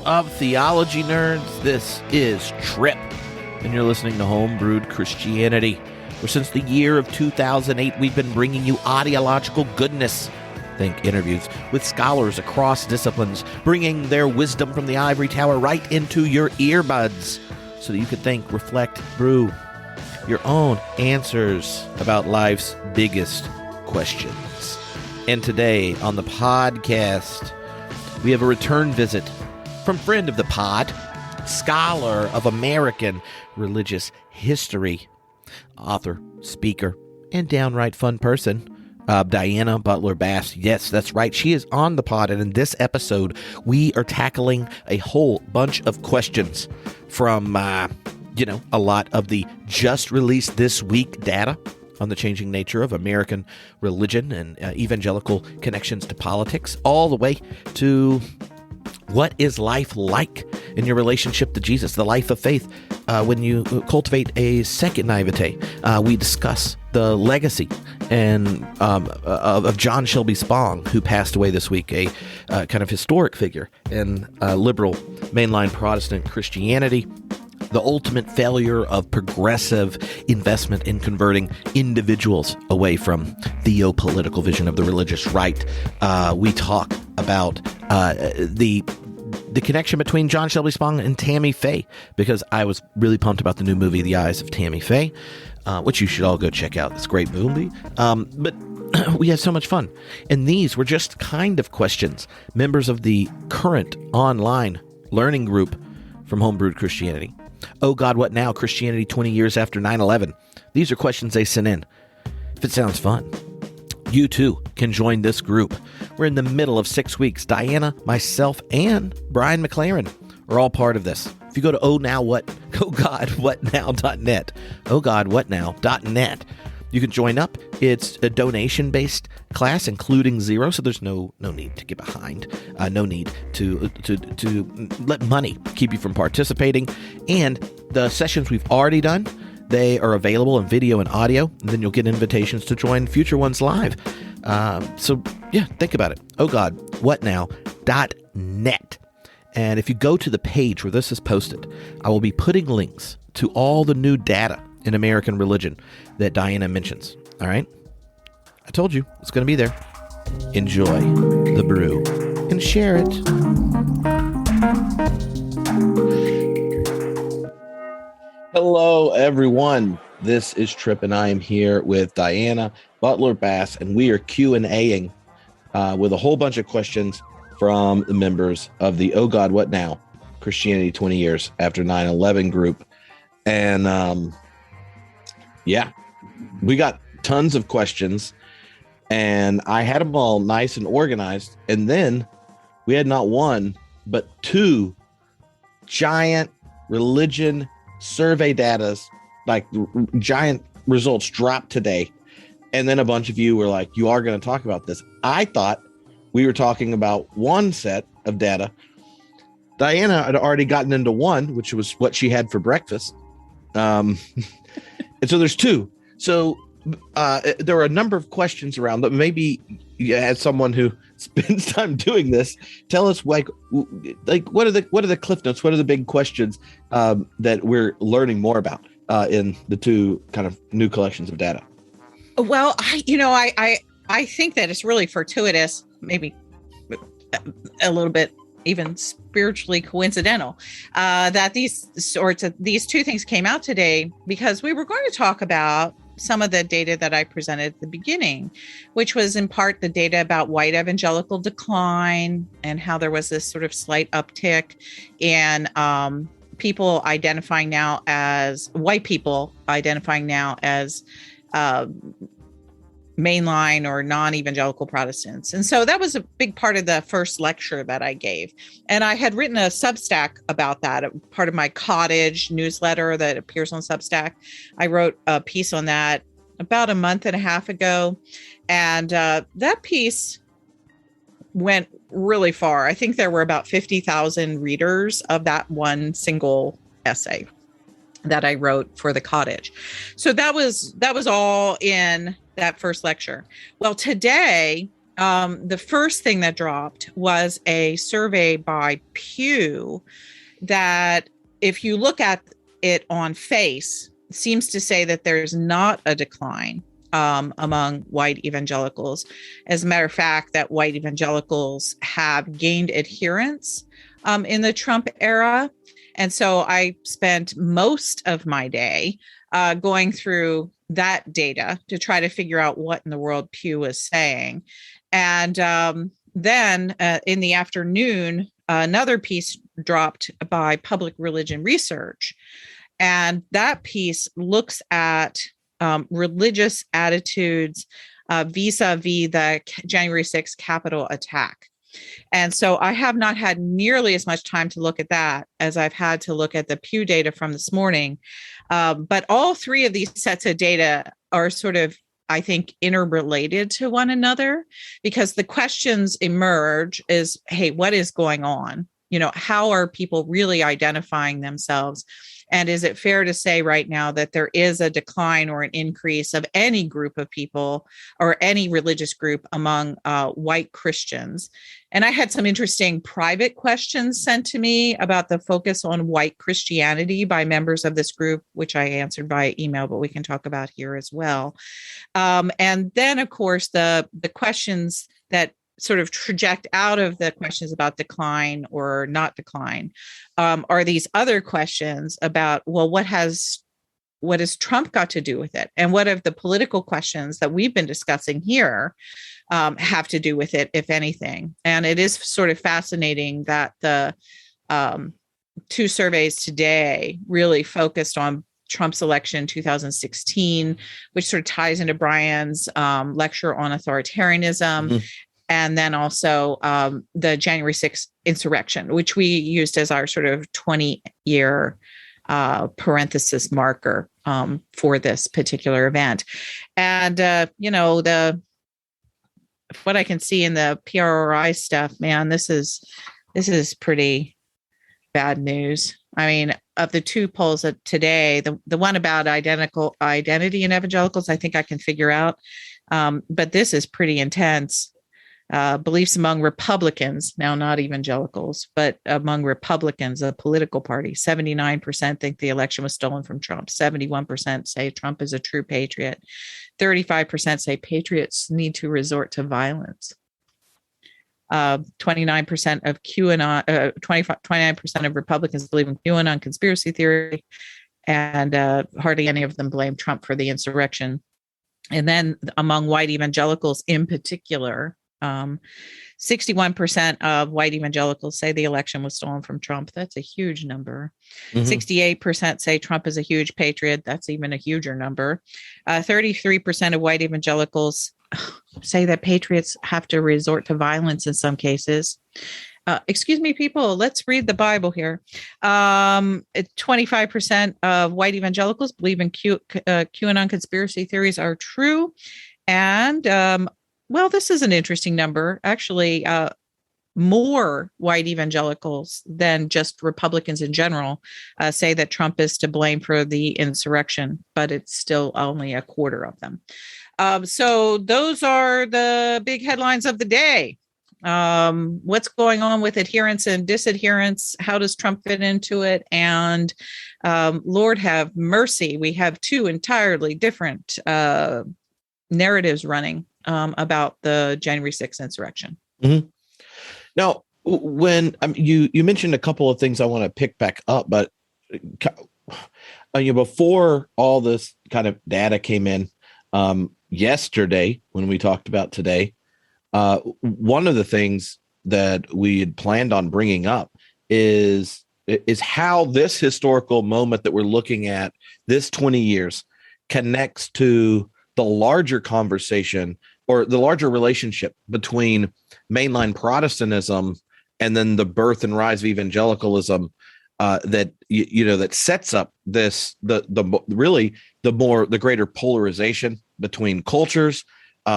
of theology nerds? This is Trip, and you're listening to Homebrewed Christianity, where since the year of 2008, we've been bringing you ideological goodness. Think interviews with scholars across disciplines, bringing their wisdom from the ivory tower right into your earbuds so that you can think, reflect, brew your own answers about life's biggest questions. And today on the podcast, we have a return visit from friend of the pod, scholar of American religious history, author, speaker, and downright fun person, Diana Butler Bass. Yes, that's right. She is on the pod, and in this episode, we are tackling a whole bunch of questions from, a lot of the just released this week data on the changing nature of American religion and evangelical connections to politics, all the way to what is life like in your relationship to Jesus, the life of faith, when you cultivate a second naivete. We discuss the legacy and of John Shelby Spong, who passed away this week, a kind of historic figure in liberal mainline Protestant Christianity. The ultimate failure of progressive investment in converting individuals away from theopolitical vision of the religious right. We talk about the connection between John Shelby Spong and Tammy Faye, because I was really pumped about the new movie, The Eyes of Tammy Faye, which you should all go check out. It's a great movie. But we had so much fun. And these were just kind of questions members of the current online learning group from Homebrewed Christianity. Oh God, what now? Christianity 20 years after 9/11. These are questions they sent in. If it sounds fun, you too can join this group. We're in the middle of 6 weeks. Diana, myself, and Brian McLaren are all part of this. If you go to ohgodwhatnow.net, ohgodwhatnow.net, you can join up. It's a donation-based class, including zero, so there's no need to get behind. No need to let money keep you from participating. And the sessions we've already done, they are available in video and audio, and then you'll get invitations to join future ones live. So yeah, think about it. ohgodwhatnow.net. And if you go to the page where this is posted, I will be putting links to all the new data in American religion that Diana mentions. All right? I told you it's going to be there. Enjoy the brew and share it. Hello, everyone. This is Trip, and I am here with Diana Butler Bass, and we are Q&Aing with a whole bunch of questions from the members of the Oh God, What Now? Christianity 20 Years After 9/11 group. And yeah, we got tons of questions, and I had them all nice and organized. And then we had not one, but two giant religion survey datas, like giant results dropped today. And then a bunch of you were like, you are going to talk about this. I thought we were talking about one set of data. Diana had already gotten into one, which was what she had for breakfast. And so there's two. So there are a number of questions around that. Maybe you had someone who spends time doing this. Tell us like what are the cliff notes? What are the big questions that we're learning more about in the two kind of new collections of data? Well, I think that it's really fortuitous, maybe a little bit even spiritually coincidental, that these two things came out today, because we were going to talk about some of the data that I presented at the beginning, which was in part the data about white evangelical decline and how there was this sort of slight uptick in people identifying now as white people identifying now as mainline or non-evangelical Protestants. And so that was a big part of the first lecture that I gave. And I had written a Substack about that, part of my Cottage newsletter that appears on Substack. I wrote a piece on that about a month and a half ago. And that piece went really far. I think there were about 50,000 readers of that one single essay that I wrote for the Cottage. So that was all in that first lecture. Well, today the first thing that dropped was a survey by Pew that, if you look at it on face, seems to say that there's not a decline among white evangelicals. As a matter of fact, that white evangelicals have gained adherents in the Trump era. And so I spent most of my day going through that data to try to figure out what in the world Pew was saying. And then in the afternoon, another piece dropped by Public Religion Research. And that piece looks at religious attitudes vis-a-vis the January 6th Capitol attack. And so I have not had nearly as much time to look at that as I've had to look at the Pew data from this morning. But all three of these sets of data are sort of, I think, interrelated to one another, because the questions emerge is, hey, what is going on? You know, how are people really identifying themselves? And is it fair to say right now that there is a decline or an increase of any group of people or any religious group among white Christians? And I had some interesting private questions sent to me about the focus on white Christianity by members of this group, which I answered by email, but we can talk about here as well. And then, of course, the questions that sort of traject out of the questions about decline or not decline are these other questions about, well, what has Trump got to do with it? And what have the political questions that we've been discussing here have to do with it, if anything? And it is sort of fascinating that the two surveys today really focused on Trump's election 2016, which sort of ties into Brian's lecture on authoritarianism. Mm-hmm. And then also the January 6th insurrection, which we used as our sort of 20-year parenthesis marker for this particular event. And, what I can see in the PRRI stuff, man, this is pretty bad news. I mean, of the two polls today, the one about identity in evangelicals, I think I can figure out. But this is pretty intense. Beliefs among Republicans, now not evangelicals, but among Republicans, a political party, 79% think the election was stolen from Trump. 71% say Trump is a true patriot. 35% say patriots need to resort to violence. 29% of QAnon, 29% of Republicans believe in QAnon conspiracy theory, and hardly any of them blame Trump for the insurrection. And then among white evangelicals in particular, 61% of white evangelicals say the election was stolen from Trump. That's a huge number. Mm-hmm. 68% say Trump is a huge patriot. That's even a huger number. 33% of white evangelicals say that patriots have to resort to violence in some cases. Excuse me, people, let's read the Bible here. 25% of white evangelicals believe in QAnon conspiracy theories are true. And well, this is an interesting number. Actually, more white evangelicals than just Republicans in general say that Trump is to blame for the insurrection, but it's still only a quarter of them. So those are the big headlines of the day. What's going on with adherence and disadherence? How does Trump fit into it? And Lord have mercy, we have two entirely different narratives running about the January 6th insurrection. Mm-hmm. Now, when you mentioned a couple of things I want to pick back up, but before all this kind of data came in yesterday, when we talked about today, one of the things that we had planned on bringing up is how this historical moment that we're looking at, this 20 years, connects to the larger conversation or the larger relationship between mainline Protestantism and then the birth and rise of evangelicalism that sets up this the greater polarization between cultures,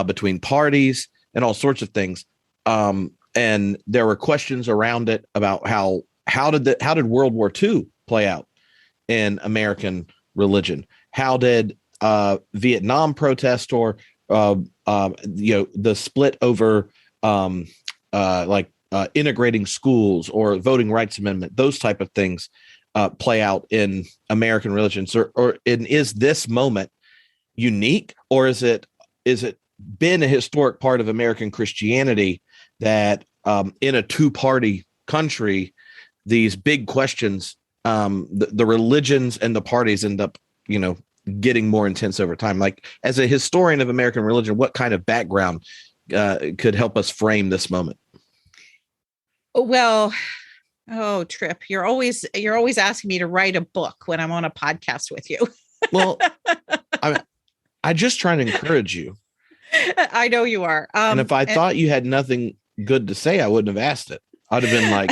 between parties, and all sorts of things. And there were questions around it about how did World War II play out in American religion? How did Vietnam protest or the split over integrating schools or voting rights amendment, those type of things play out in American religions, or is this moment unique, or is it been a historic part of American Christianity that in a two-party country, these big questions, the religions and the parties end up, getting more intense over time? Like, as a historian of American religion, what kind of background could help us frame this moment? Well, Trip, you're always asking me to write a book when I'm on a podcast with you. Well, I just trying to encourage you. I know you are. And if I thought you had nothing good to say, I wouldn't have asked it. I'd have been like,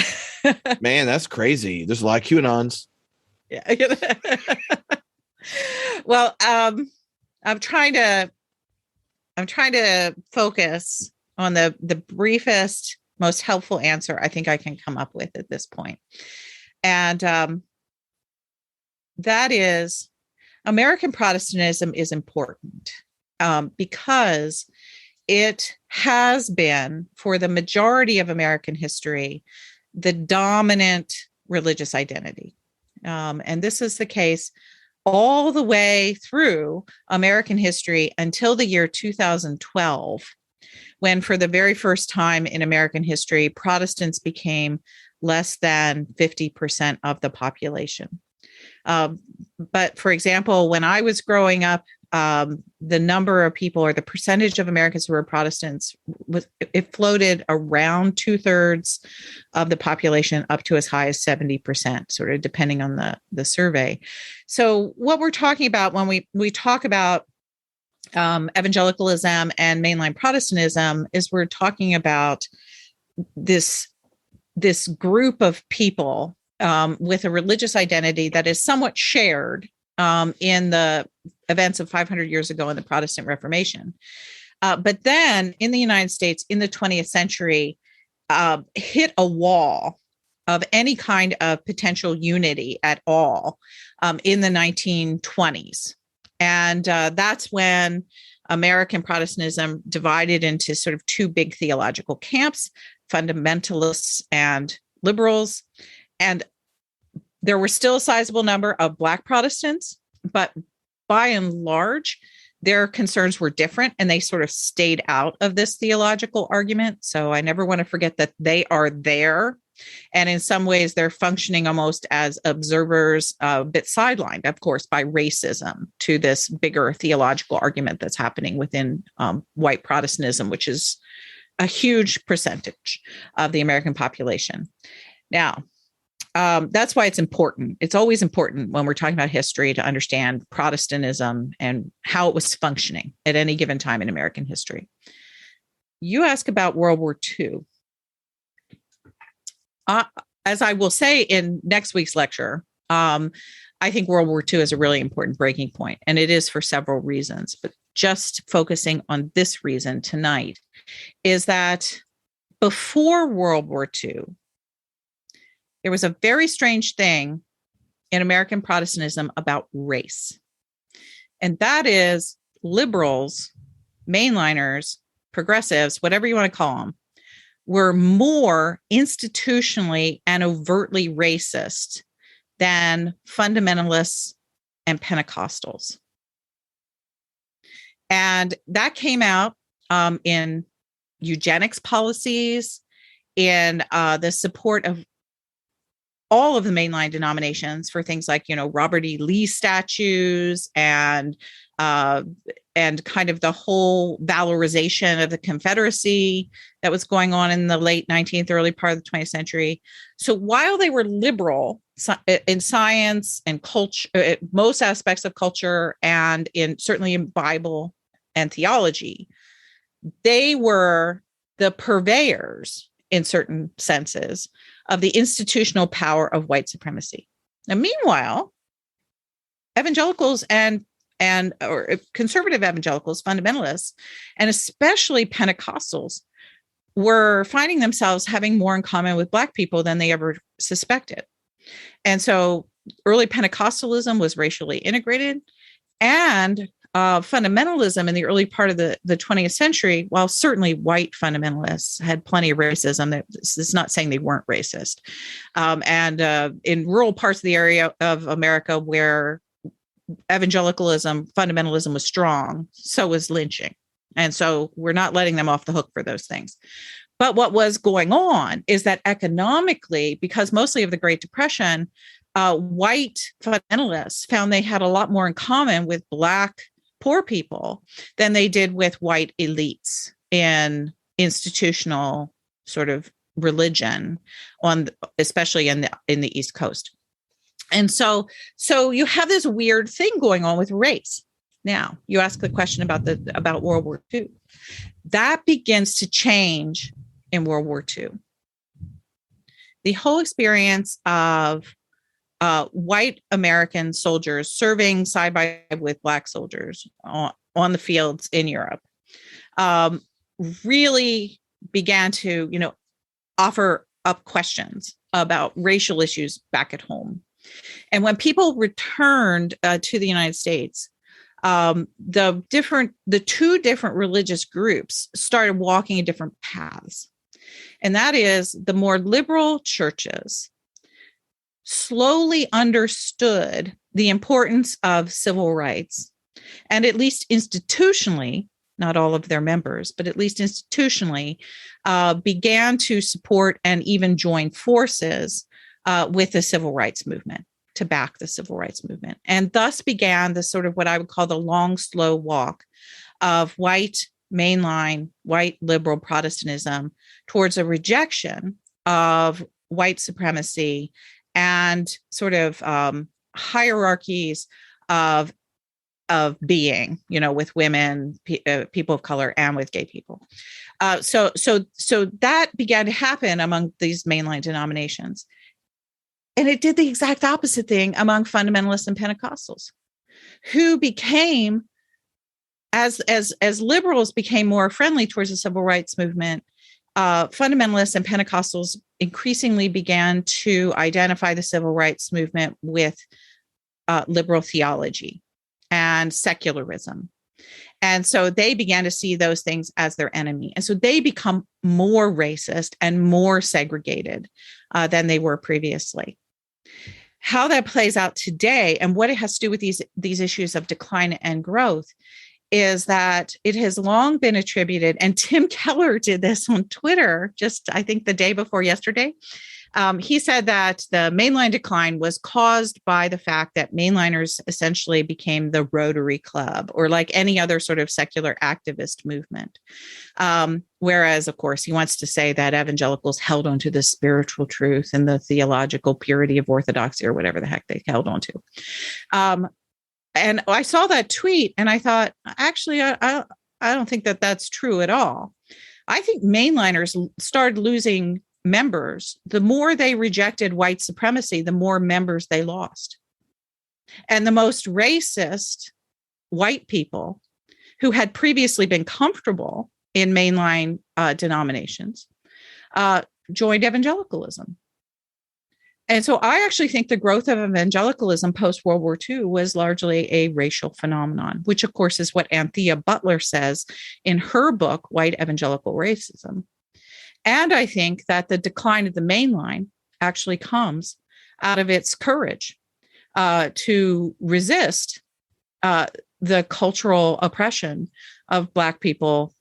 man, that's crazy. There's a lot of QAnons. Yeah. Well, I'm trying to focus on the briefest, most helpful answer I think I can come up with at this point. And that is, American Protestantism is important because it has been, for the majority of American history, the dominant religious identity. And this is the case all the way through American history until the year 2012, when for the very first time in American history, Protestants became less than 50% of the population. But for example, when I was growing up, the number of people, or the percentage of Americans who were Protestants, it floated around 2/3 of the population up to as high as 70%, sort of depending on the survey. So what we're talking about when we talk about evangelicalism and mainline Protestantism is we're talking about this group of people with a religious identity that is somewhat shared in the events of 500 years ago in the Protestant Reformation. But then in the United States in the 20th century, hit a wall of any kind of potential unity at all in the 1920s. And that's when American Protestantism divided into sort of two big theological camps, fundamentalists and liberals. And there were still a sizable number of Black Protestants, but by and large, their concerns were different, and they sort of stayed out of this theological argument. So I never want to forget that they are there. And in some ways, they're functioning almost as observers, a bit sidelined, of course, by racism to this bigger theological argument that's happening within white Protestantism, which is a huge percentage of the American population. Now, that's why it's important. It's always important when we're talking about history to understand Protestantism and how it was functioning at any given time in American history. You ask about World War II. As I will say in next week's lecture, I think World War II is a really important breaking point, and it is for several reasons. But just focusing on this reason tonight is that before World War II, there was a very strange thing in American Protestantism about race. And that is liberals, mainliners, progressives, whatever you want to call them, were more institutionally and overtly racist than fundamentalists and Pentecostals. And that came out in eugenics policies, in the support of all of the mainline denominations for things like, Robert E. Lee statues and kind of the whole valorization of the Confederacy that was going on in the late 19th, early part of the 20th century. So while they were liberal in science and culture, most aspects of culture, and certainly in Bible and theology, they were the purveyors, in certain senses, of the institutional power of white supremacy. Now, meanwhile, evangelicals or conservative evangelicals, fundamentalists, and especially Pentecostals, were finding themselves having more in common with Black people than they ever suspected. And so early Pentecostalism was racially integrated, and fundamentalism in the early part of the 20th century, while certainly white fundamentalists had plenty of racism, this is not saying they weren't racist. And in rural parts of the area of America where evangelicalism, fundamentalism was strong, so was lynching. And so we're not letting them off the hook for those things. But what was going on is that economically, because mostly of the Great Depression, white fundamentalists found they had a lot more in common with Black poor people than they did with white elites in institutional sort of religion, especially in the East Coast. And so you have this weird thing going on with race. Now, you ask the question about World War II. That begins to change in World War II. The whole experience of white American soldiers serving side by side with Black soldiers on the fields in Europe really began to, offer up questions about racial issues back at home. And when people returned to the United States, the two different religious groups started walking in different paths. And that is, the more liberal churches slowly understood the importance of civil rights, and at least institutionally, not all of their members, but at least institutionally, began to support and even join forces with the civil rights movement, to back the civil rights movement. And thus began the sort of what I would call the long, slow walk of white mainline, white liberal Protestantism towards a rejection of white supremacy and sort of hierarchies of being, with women, people of color, and with gay people. So that began to happen among these mainline denominations. And it did the exact opposite thing among fundamentalists and Pentecostals, who became, as liberals became more friendly towards the civil rights movement, fundamentalists and Pentecostals increasingly began to identify the civil rights movement with liberal theology and secularism. And so they began to see those things as their enemy. And so they become more racist and more segregated than they were previously. How that plays out today and what it has to do with these issues of decline and growth is that it has long been attributed, and Tim Keller did this on Twitter just, I think, the day before yesterday. He said that the mainline decline was caused by the fact that mainliners essentially became the Rotary Club, or like any other sort of secular activist movement. Whereas, of course, he wants to say that evangelicals held onto the spiritual truth and the theological purity of orthodoxy, or whatever the heck they held onto. And I saw that tweet and I thought, actually, I don't think that that's true at all. I think mainliners started losing members. The more they rejected white supremacy, the more members they lost. And the most racist white people who had previously been comfortable in mainline denominations joined evangelicalism. And so I actually think the growth of evangelicalism post-World War II was largely a racial phenomenon, which, of course, is what Anthea Butler says in her book, White Evangelical Racism. And I think that the decline of the mainline actually comes out of its courage to resist the cultural oppression of Black people,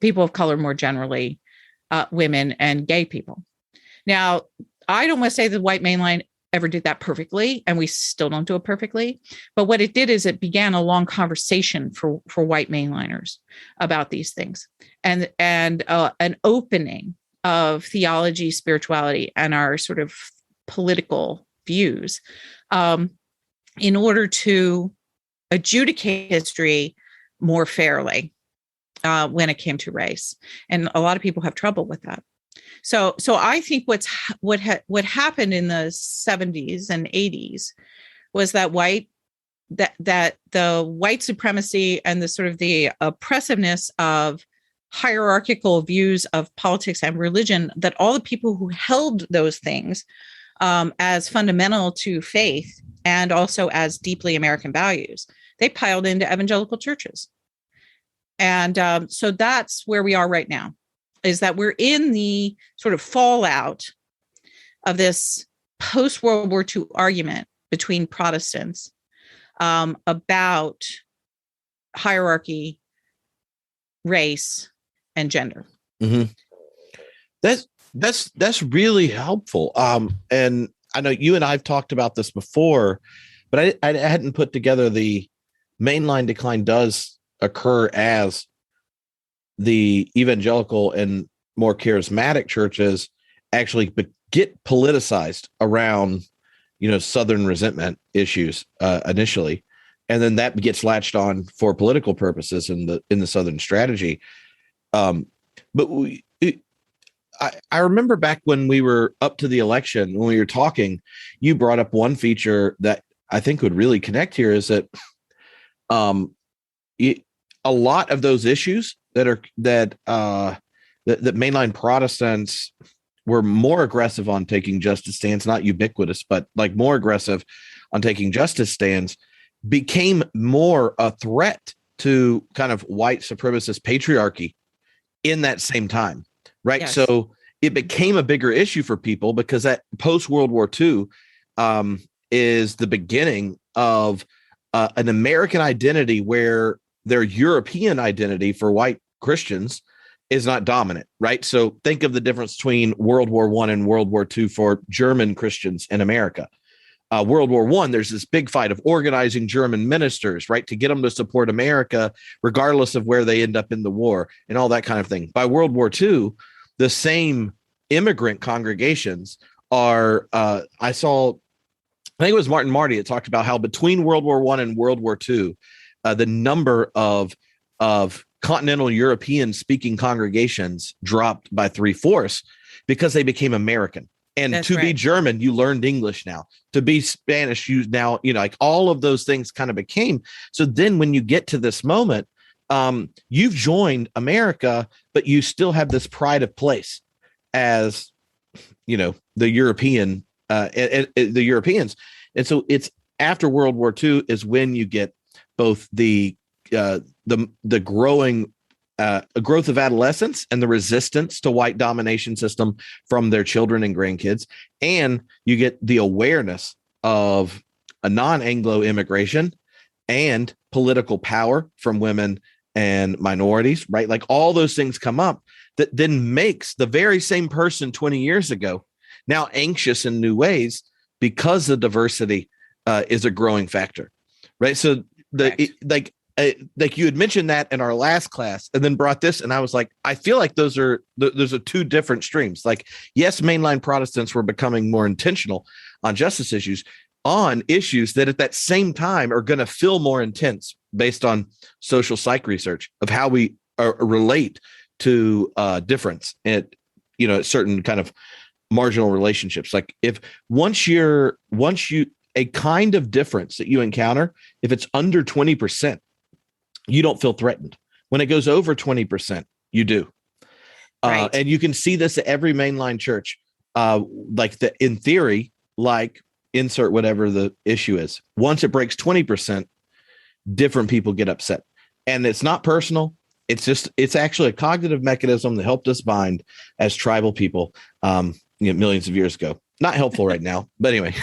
people of color more generally, women, and gay people. Now, I don't want to say the white mainline ever did that perfectly, and we still don't do it perfectly. But what it did is it began a long conversation for white mainliners about these things, and an opening of theology, spirituality, and our sort of political views in order to adjudicate history more fairly when it came to race. And a lot of people have trouble with that. So I think what happened in the 70s and 80s was that the white supremacy and the sort of the oppressiveness of hierarchical views of politics and religion, that all the people who held those things as fundamental to faith and also as deeply American values, they piled into evangelical churches. And so that's where we are right now, is that we're in the sort of fallout of this post-World War II argument between Protestants about hierarchy, race, and gender. Mm-hmm. That's really helpful. And I know you and I've talked about this before, but I hadn't put together the mainline decline does occur as the evangelical and more charismatic churches actually get politicized around, Southern resentment issues initially, and then that gets latched on for political purposes in the Southern strategy. But I remember back when we were up to the election, when we were talking, you brought up one feature that I think would really connect here is that a lot of those issues that mainline Protestants were more aggressive on taking justice stands, not ubiquitous, but like more aggressive on taking justice stands, became more a threat to kind of white supremacist patriarchy in that same time. Right. Yes. So it became a bigger issue for people because that post-World War II is the beginning of an American identity where their European identity for white Christians is not dominant. Right. So think of the difference between World War I and World War II for German Christians in America. World War I, there's this big fight of organizing German ministers, right, to get them to support America, regardless of where they end up in the war and all that kind of thing. By World War II, the same immigrant congregations are, I think it was Martin Marty that talked about how between World War I and World War II, the number of continental European speaking congregations dropped by 3/4 because they became American. And That's to be German, you learned English now. To be Spanish, you now, like all of those things kind of became. So then when you get to this moment, you've joined America, but you still have this pride of place as, the European, the Europeans. And so it's after World War II is when you get both the growing growth of adolescence and the resistance to white domination system from their children and grandkids. And you get the awareness of a non-Anglo immigration and political power from women and minorities, right? Like all those things come up that then makes the very same person 20 years ago now anxious in new ways because the diversity is a growing factor, right? So like you had mentioned that in our last class and then brought this. And I was like, I feel like those are two different streams. Like, yes, mainline Protestants were becoming more intentional on justice issues, on issues that at that same time are going to feel more intense based on social psych research of how we relate to difference at certain kind of marginal relationships. Like if once you a kind of difference that you encounter, if it's under 20%, you don't feel threatened. When it goes over 20%, you do. Right. And you can see this at every mainline church, in theory, like insert whatever the issue is. Once it breaks 20%, different people get upset. And it's not personal. It's actually a cognitive mechanism that helped us bind as tribal people millions of years ago. Not helpful right now, but anyway.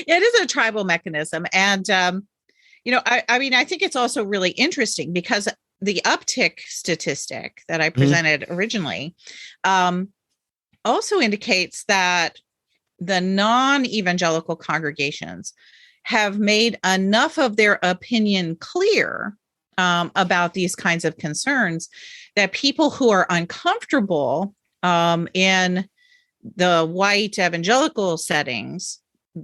It is a tribal mechanism. And, I think it's also really interesting because the uptick statistic that I presented originally also indicates that the non-evangelical congregations have made enough of their opinion clear about these kinds of concerns that people who are uncomfortable in the white evangelical settings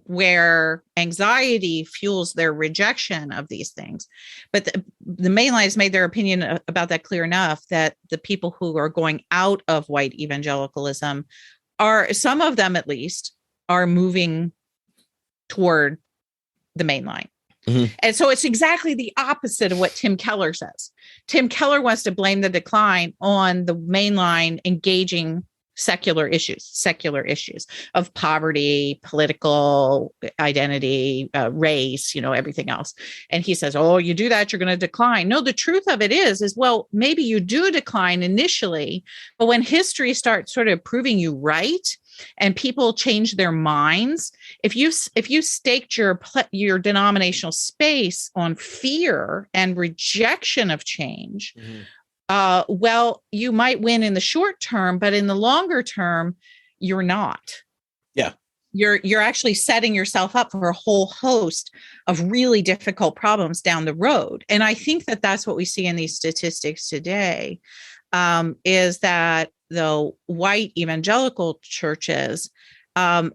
where anxiety fuels their rejection of these things. But the mainline has made their opinion about that clear enough that the people who are going out of white evangelicalism some of them at least, are moving toward the mainline. Mm-hmm. And so it's exactly the opposite of what Tim Keller says. Tim Keller wants to blame the decline on the mainline engaging secular issues of poverty, political identity, race, everything else. And he says, oh, you do that, you're going to decline. No, the truth of it is, well, maybe you do decline initially, but when history starts sort of proving you right, and people change their minds, if you staked your denominational space on fear and rejection of change, well, you might win in the short term, but in the longer term, you're not. Yeah. You're actually setting yourself up for a whole host of really difficult problems down the road. And I think that that's what we see in these statistics today, is that the white evangelical churches, the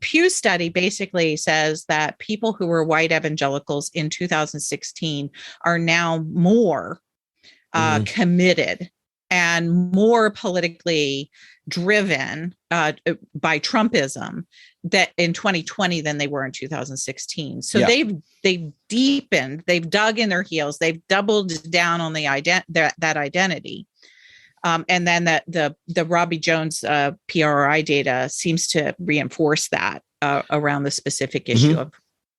Pew study basically says that people who were white evangelicals in 2016 are now more committed and more politically driven by Trumpism that in 2020 than they were in 2016. So they've deepened, they've dug in their heels, they've doubled down on the that identity. And then the Robbie Jones PRRI data seems to reinforce that around the specific issue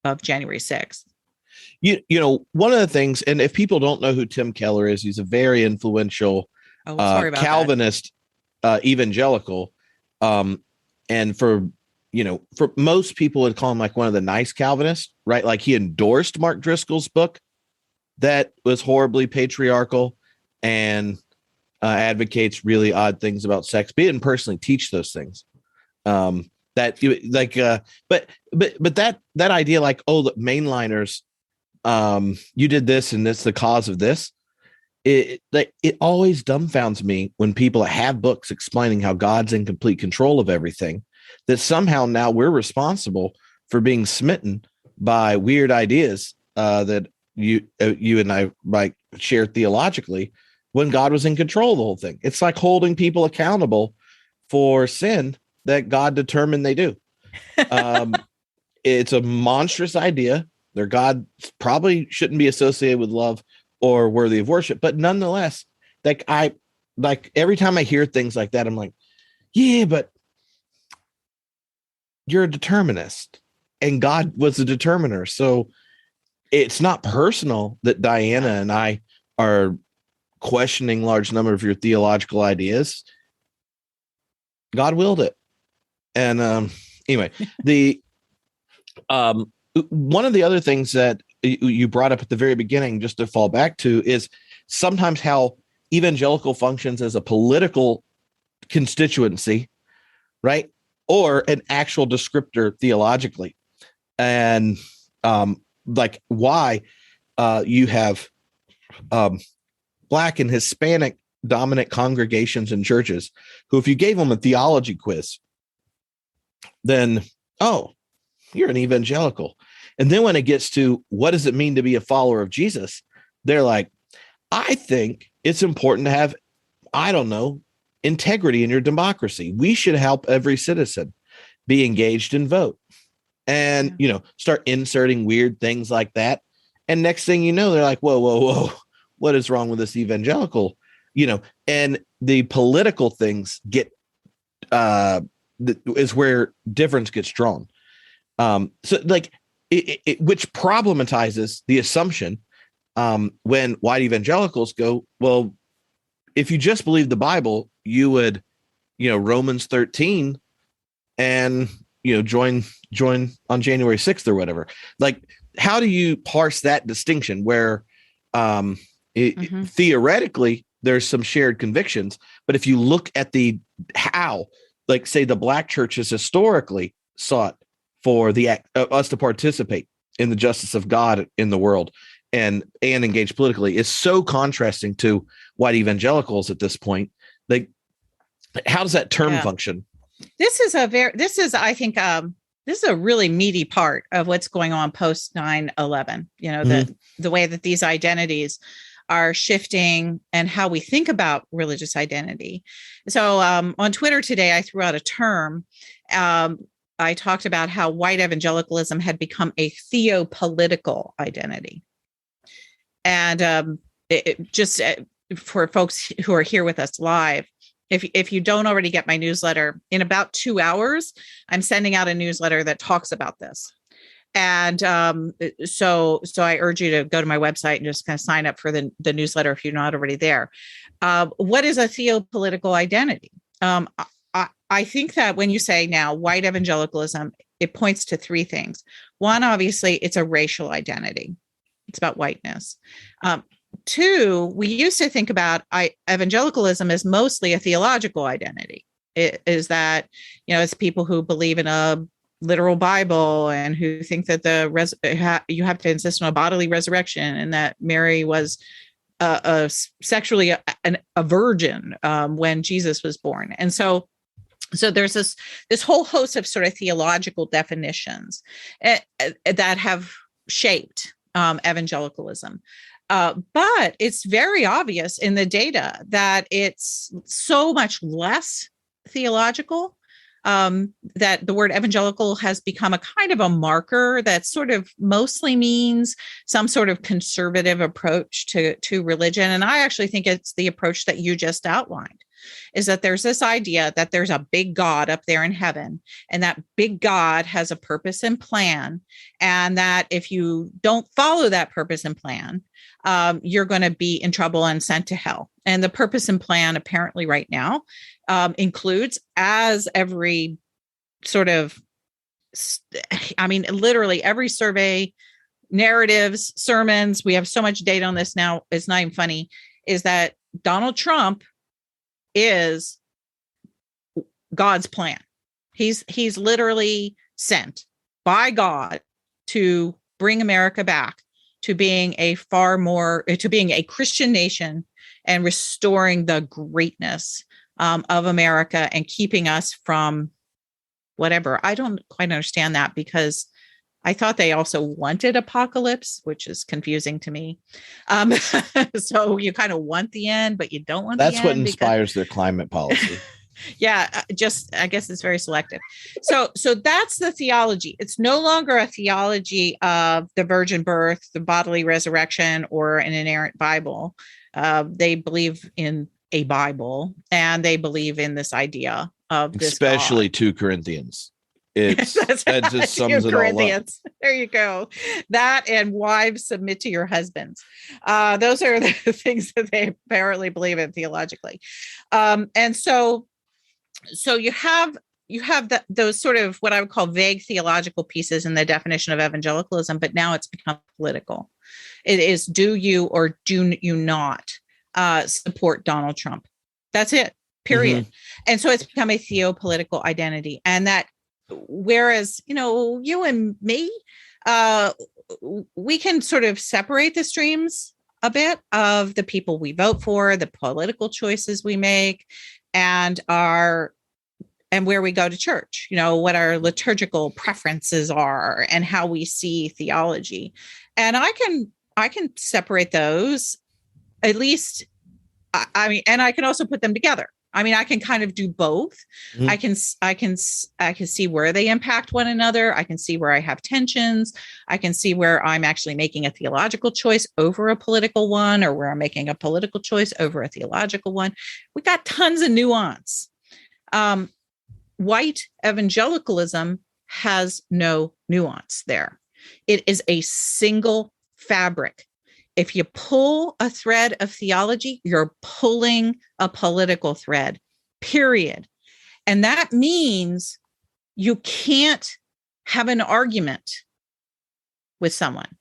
of January 6th. One of the things, and if people don't know who Tim Keller is, he's a very influential Calvinist evangelical. And for most people would call him like one of the nice Calvinists, right? Like he endorsed Mark Driscoll's book that was horribly patriarchal and advocates really odd things about sex. But he didn't personally teach those things. But that idea, like, oh, the mainliners, you did this and it's the cause of this. It always dumbfounds me when people have books explaining how God's in complete control of everything, that somehow now we're responsible for being smitten by weird ideas that you and I might share theologically, when God was in control of the whole thing. It's like holding people accountable for sin that God determined they do. It's a monstrous idea. Their God probably shouldn't be associated with love or worthy of worship. But nonetheless, every time I hear things like that, I'm like, yeah, but you're a determinist and God was a determiner. So it's not personal that Diana and I are questioning large number of your theological ideas. God willed it. And anyway, the one of the other things that you brought up at the very beginning, just to fall back to, is sometimes how evangelical functions as a political constituency, right? Or an actual descriptor theologically. And like why you have Black and Hispanic dominant congregations and churches who, if you gave them a theology quiz, then, oh, you're an evangelical. And then when it gets to what does it mean to be a follower of Jesus, they're like, I think it's important to have, I don't know, integrity in your democracy. We should help every citizen be engaged and vote. And, start inserting weird things like that. And next thing you know, they're like, whoa. What is wrong with this evangelical? And the political things get is where difference gets drawn. So like which problematizes the assumption when white evangelicals go, well, if you just believe the Bible, you would, Romans 13 and, join on January 6th or whatever. Like, how do you parse that distinction where theoretically there's some shared convictions, but if you look at how, like, say, the Black churches historically sought for us to participate in the justice of God in the world and engage politically, is so contrasting to white evangelicals at this point. Like, how does that term function? This is I think this is a really meaty part of what's going on post 9/11. The way that these identities are shifting and how we think about religious identity. So on Twitter today, I threw out a term. I talked about how white evangelicalism had become a theopolitical identity. And just for folks who are here with us live, If you don't already get my newsletter, in about 2 hours, I'm sending out a newsletter that talks about this. And so I urge you to go to my website and just kind of sign up for the newsletter if you're not already there. What is a theopolitical identity? I think that when you say now white evangelicalism, it points to three things. One, obviously, it's a racial identity. It's about whiteness. Two, we used to think about evangelicalism as mostly a theological identity. It is that, it's people who believe in a literal Bible and who think that you have to insist on a bodily resurrection and that Mary was sexually a virgin when Jesus was born. And so there's this whole host of sort of theological definitions that have shaped evangelicalism. But it's very obvious in the data that it's so much less theological, that the word evangelical has become a kind of a marker that sort of mostly means some sort of conservative approach to religion. And I actually think it's the approach that you just outlined, is that there's this idea that there's a big God up there in heaven, and that big God has a purpose and plan, and that if you don't follow that purpose and plan, you're going to be in trouble and sent to hell. And the purpose and plan apparently right now includes, as every sort of, literally every survey, narratives, sermons, we have so much data on this now, it's not even funny, is that Donald Trump is God's plan. He's literally sent by God to bring America back to being a Christian nation and restoring the greatness of America and keeping us from whatever. I don't quite understand that, because I thought they also wanted apocalypse, which is confusing to me. So you kind of want the end, but you don't want the end. That's what inspires their climate policy. Yeah, I guess it's very selective. So that's the theology. It's no longer a theology of the virgin birth, the bodily resurrection, or an inerrant Bible. They believe in a Bible, and they believe in this idea of this especially God. 2 Corinthians. That just sums it all up. There you go. That and wives submit to your husbands. Those are the things that they apparently believe in theologically. And so you have those sort of what I would call vague theological pieces in the definition of evangelicalism, but now it's become political. It is, do you or do you not support Donald Trump? That's it, period. Mm-hmm. And so it's become a theopolitical identity. And that, whereas, you and me, we can sort of separate the streams a bit of the people we vote for, the political choices we make, and where we go to church, what our liturgical preferences are and how we see theology. And I can separate those, at least. And I can also put them together. I can kind of do both. Mm-hmm. I can see where they impact one another. I can see where I have tensions. I can see where I'm actually making a theological choice over a political one, or where I'm making a political choice over a theological one. We got tons of nuance. White evangelicalism has no nuance there. It is a single fabric. If you pull a thread of theology, you're pulling a political thread, period. And that means you can't have an argument with someone.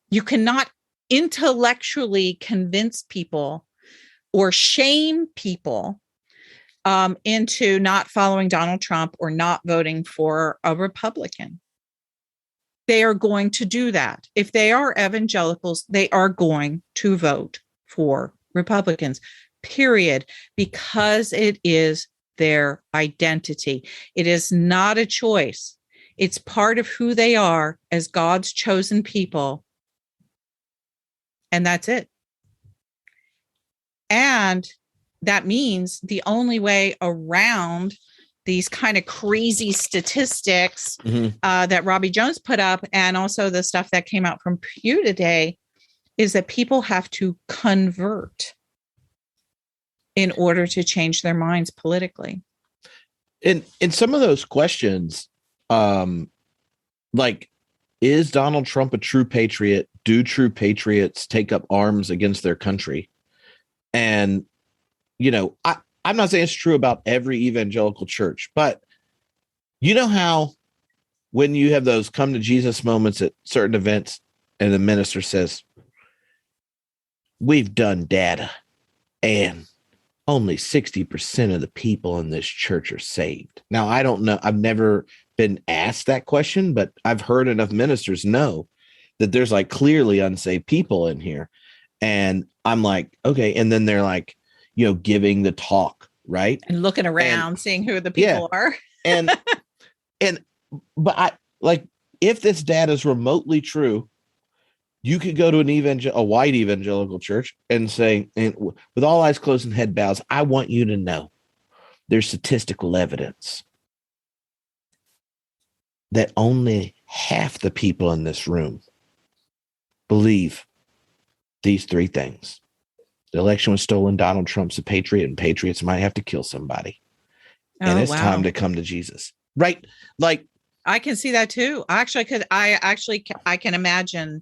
You cannot intellectually convince people or shame people into not following Donald Trump or not voting for a Republican. They are going to do that. If they are evangelicals, they are going to vote for Republicans, period, because it is their identity. It is not a choice. It's part of who they are as God's chosen people. And that's it. And that means the only way around these kind of crazy statistics that Robbie Jones put up, and also the stuff that came out from PEW today, is that people have to convert. in order to change their minds politically. In some of those questions, like, is Donald Trump a true patriot? Do true patriots take up arms against their country? And, I'm not saying it's true about every evangelical church, but you know how when you have those come to Jesus moments at certain events and the minister says, we've done data and only 60% of the people in this church are saved. Now, I don't know. I've never been asked that question, but I've heard enough ministers know that there's like clearly unsaved people in here. And I'm like, okay. And then they're like, giving the talk, right? And looking around, seeing who the people are. But I like, if this data is remotely true, you could go to a white evangelical church and say, and with all eyes closed and head bows, I want you to know there's statistical evidence that only half the people in this room believe these three things. The election was stolen. Donald Trump's a patriot, and patriots might have to kill somebody. And it's time to come to Jesus. Right? Like, I can see that too. I can imagine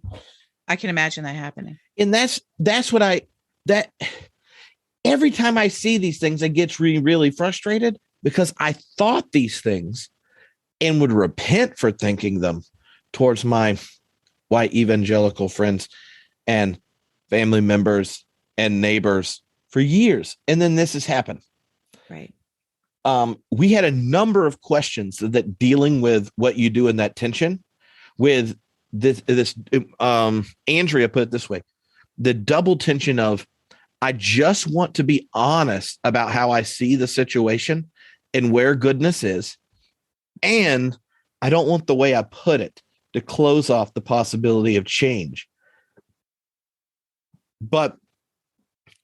that happening. And that's what every time I see these things, I get really frustrated because I thought these things and would repent for thinking them towards my white evangelical friends and family members and neighbors for years. And then this has happened. Right. We had a number of questions that dealing with what you do in that tension with this Andrea put it this way, the double tension of, I just want to be honest about how I see the situation and where goodness is. And I don't want the way I put it to close off the possibility of change. But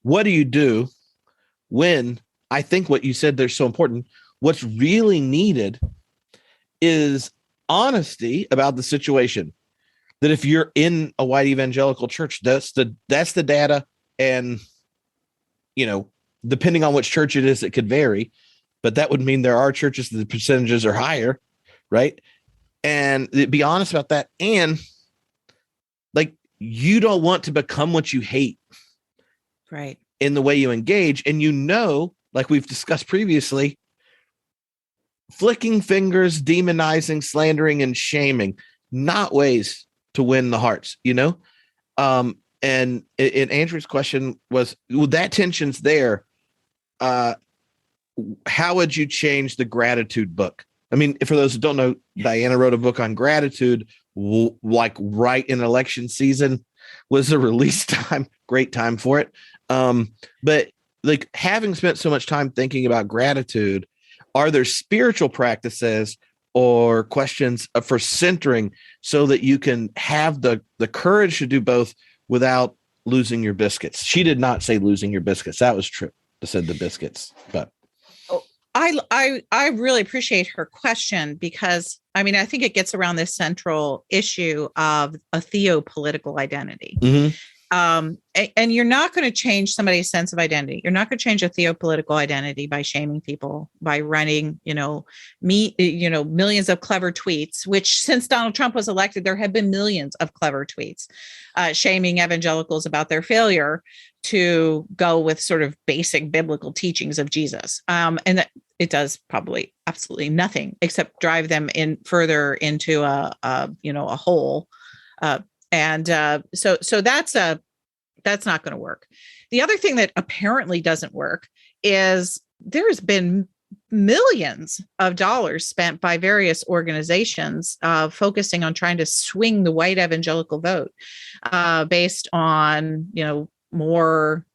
what do you do when, I think what you said there's so important, what's really needed is honesty about the situation. That if you're in a white evangelical church, that's the data. And, depending on which church it is, it could vary, but that would mean there are churches that the percentages are higher. Right. And be honest about that. And like, you don't want to become what you hate. Right. In the way you engage. And, like we've discussed previously, flicking fingers, demonizing, slandering, and shaming, not ways to win the hearts, and Andrew's question was, well, that tension's there. How would you change the gratitude book? I mean, for those who don't know, Diana wrote a book on gratitude, like right in election season was the release time. Great time for it. But like, having spent so much time thinking about gratitude, are there spiritual practices or questions for centering so that you can have the courage to do both without losing your biscuits? She did not say losing your biscuits. That was true. I said the biscuits, but I really appreciate her question because I think it gets around this central issue of a theopolitical identity. Mm-hmm. And you're not going to change somebody's sense of identity. You're not going to change a theopolitical identity by shaming people, by running, millions of clever tweets, which since Donald Trump was elected, there have been millions of clever tweets, shaming evangelicals about their failure to go with sort of basic biblical teachings of Jesus. And that it does probably absolutely nothing except drive them in further into a hole. So that's not going to work. The other thing that apparently doesn't work is there's been millions of dollars spent by various organizations focusing on trying to swing the white evangelical vote based on, more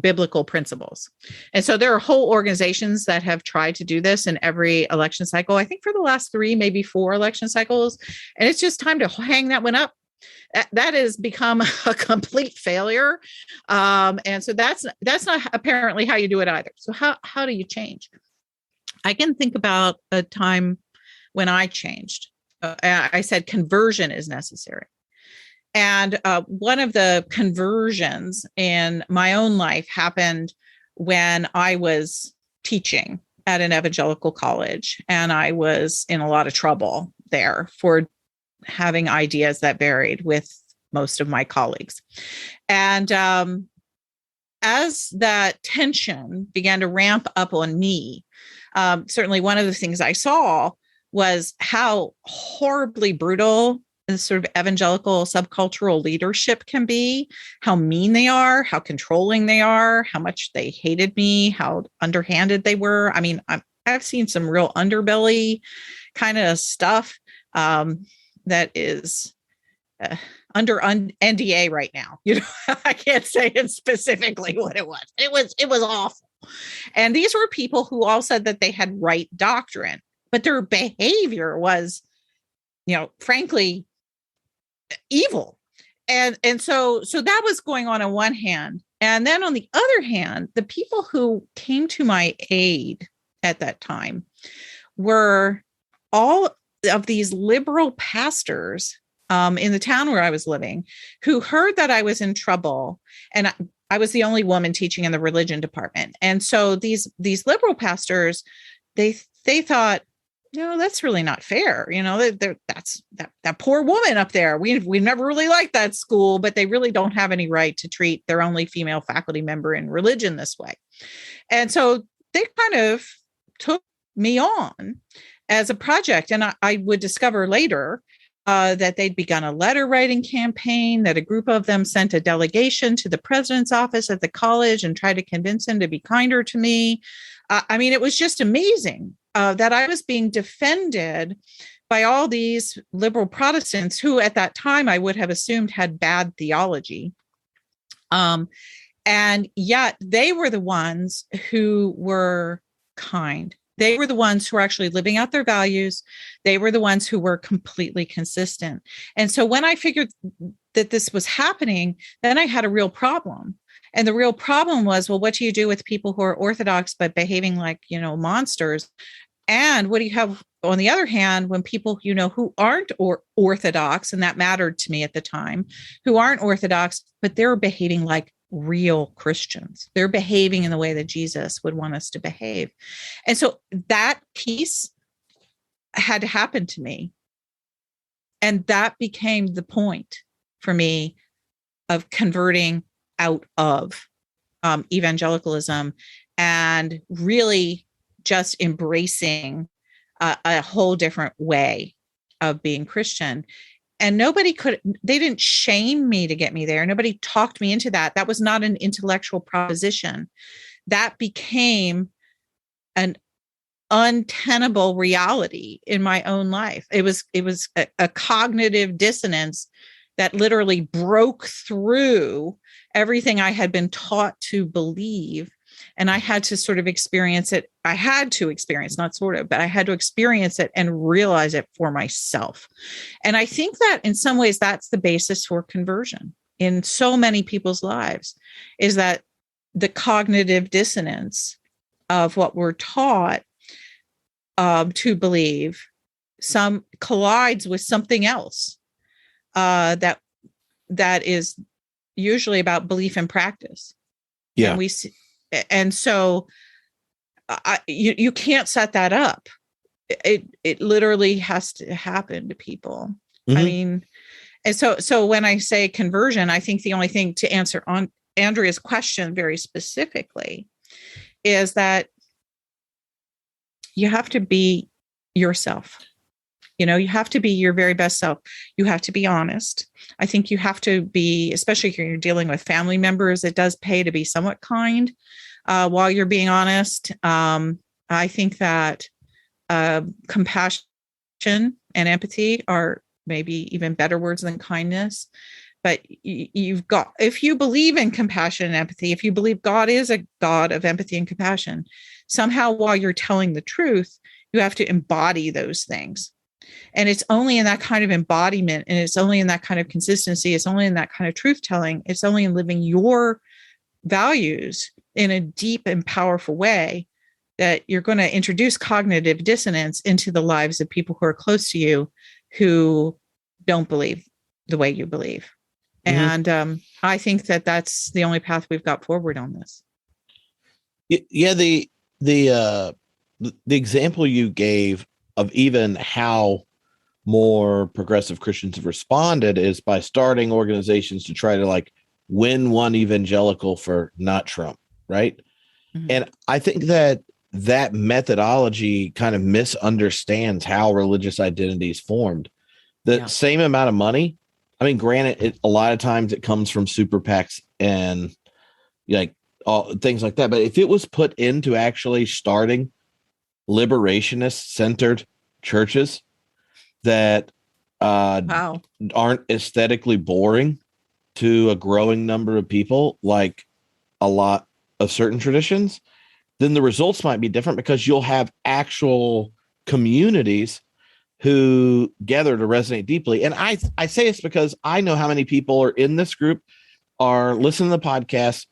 biblical principles. And so there are whole organizations that have tried to do this in every election cycle, I think for the last 3, maybe 4 election cycles. And it's just time to hang that one up. That has become a complete failure. And so that's not apparently how you do it either. So how do you change? I can think about a time when I changed. I said conversion is necessary. And one of the conversions in my own life happened when I was teaching at an evangelical college, and I was in a lot of trouble there for having ideas that varied with most of my colleagues. And as that tension began to ramp up on me, certainly one of the things I saw was how horribly brutal the sort of evangelical subcultural leadership can be, how mean they are, how controlling they are, how much they hated me, how underhanded they were. I mean, I've seen some real underbelly kind of stuff that is under NDA right now. I can't say it specifically what it was. It was awful. And these were people who all said that they had right doctrine, but their behavior was, frankly, evil. And so that was going on one hand. And then on the other hand, the people who came to my aid at that time were all of these liberal pastors in the town where I was living, who heard that I was in trouble, and I was the only woman teaching in the religion department. And so these liberal pastors, they thought, that's really not fair. That's that poor woman up there. We've never really liked that school, but they really don't have any right to treat their only female faculty member in religion this way. And so they kind of took me on as a project. And I would discover later that they'd begun a letter writing campaign, that a group of them sent a delegation to the president's office at the college and tried to convince him to be kinder to me. I mean, it was just amazing that I was being defended by all these liberal Protestants who at that time I would have assumed had bad theology. And yet they were the ones who were kind. They were the ones who were actually living out their values. They were the ones who were completely consistent. And so when I figured that this was happening, then I had a real problem. And the real problem was, well, what do you do with people who are Orthodox but behaving like, monsters? And what do you have on the other hand when people, who aren't Orthodox, and that mattered to me at the time, who aren't Orthodox, but they're behaving like real Christians. They're behaving in the way that Jesus would want us to behave. And so that piece had to happen to me. And that became the point for me of converting out of evangelicalism and really just embracing a whole different way of being Christian. And they didn't shame me to get me there. Nobody talked me into that. That was not an intellectual proposition. That became an untenable reality in my own life. It was a cognitive dissonance that literally broke through everything I had been taught to believe. And I had to sort of experience it. I had to experience, not sort of, but I had to experience it and realize it for myself. And I think that in some ways, that's the basis for conversion in so many people's lives, is that the cognitive dissonance of what we're taught to believe collides with something else that is usually about belief and practice. Yeah. And so you can't set that up. It literally has to happen to people. Mm-hmm. I mean, and so when I say conversion, I think the only thing to answer on Andrea's question very specifically is that you have to be yourself. You have to be your very best self. You have to be honest. I think you have to be, especially if you're dealing with family members, it does pay to be somewhat kind while you're being honest. I think that compassion and empathy are maybe even better words than kindness. But if you believe in compassion and empathy, if you believe God is a God of empathy and compassion, somehow while you're telling the truth, you have to embody those things. And it's only in that kind of embodiment, and it's only in that kind of consistency, it's only in that kind of truth telling, it's only in living your values in a deep and powerful way that you're going to introduce cognitive dissonance into the lives of people who are close to you who don't believe the way you believe. And I think that that's the only path we've got forward on this. Yeah, the example you gave of even how more progressive Christians have responded is by starting organizations to try to like win one evangelical for not Trump, right? And I think that methodology kind of misunderstands how religious identity is formed. The same amount of money, I mean, granted, a lot of times it comes from super PACs and like all things like that. But if it was put into actually starting liberationist centered churches that aren't aesthetically boring to a growing number of people, like a lot of certain traditions, then the results might be different because you'll have actual communities who gather to resonate deeply. And I say this because I know how many people are in this group, are listening to the podcast,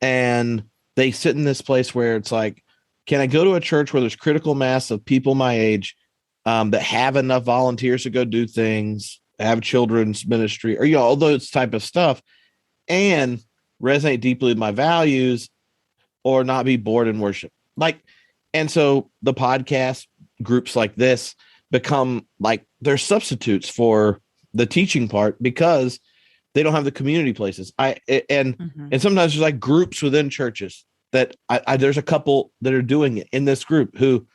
and they sit in this place where it's like, can I go to a church where there's critical mass of people my age that have enough volunteers to go do things, have children's ministry, or all those type of stuff, and resonate deeply with my values, or not be bored in worship? Like, and so the podcast groups like this become like they're substitutes for the teaching part because they don't have the community places. And sometimes there's like groups within churches that there's a couple that are doing it in this group who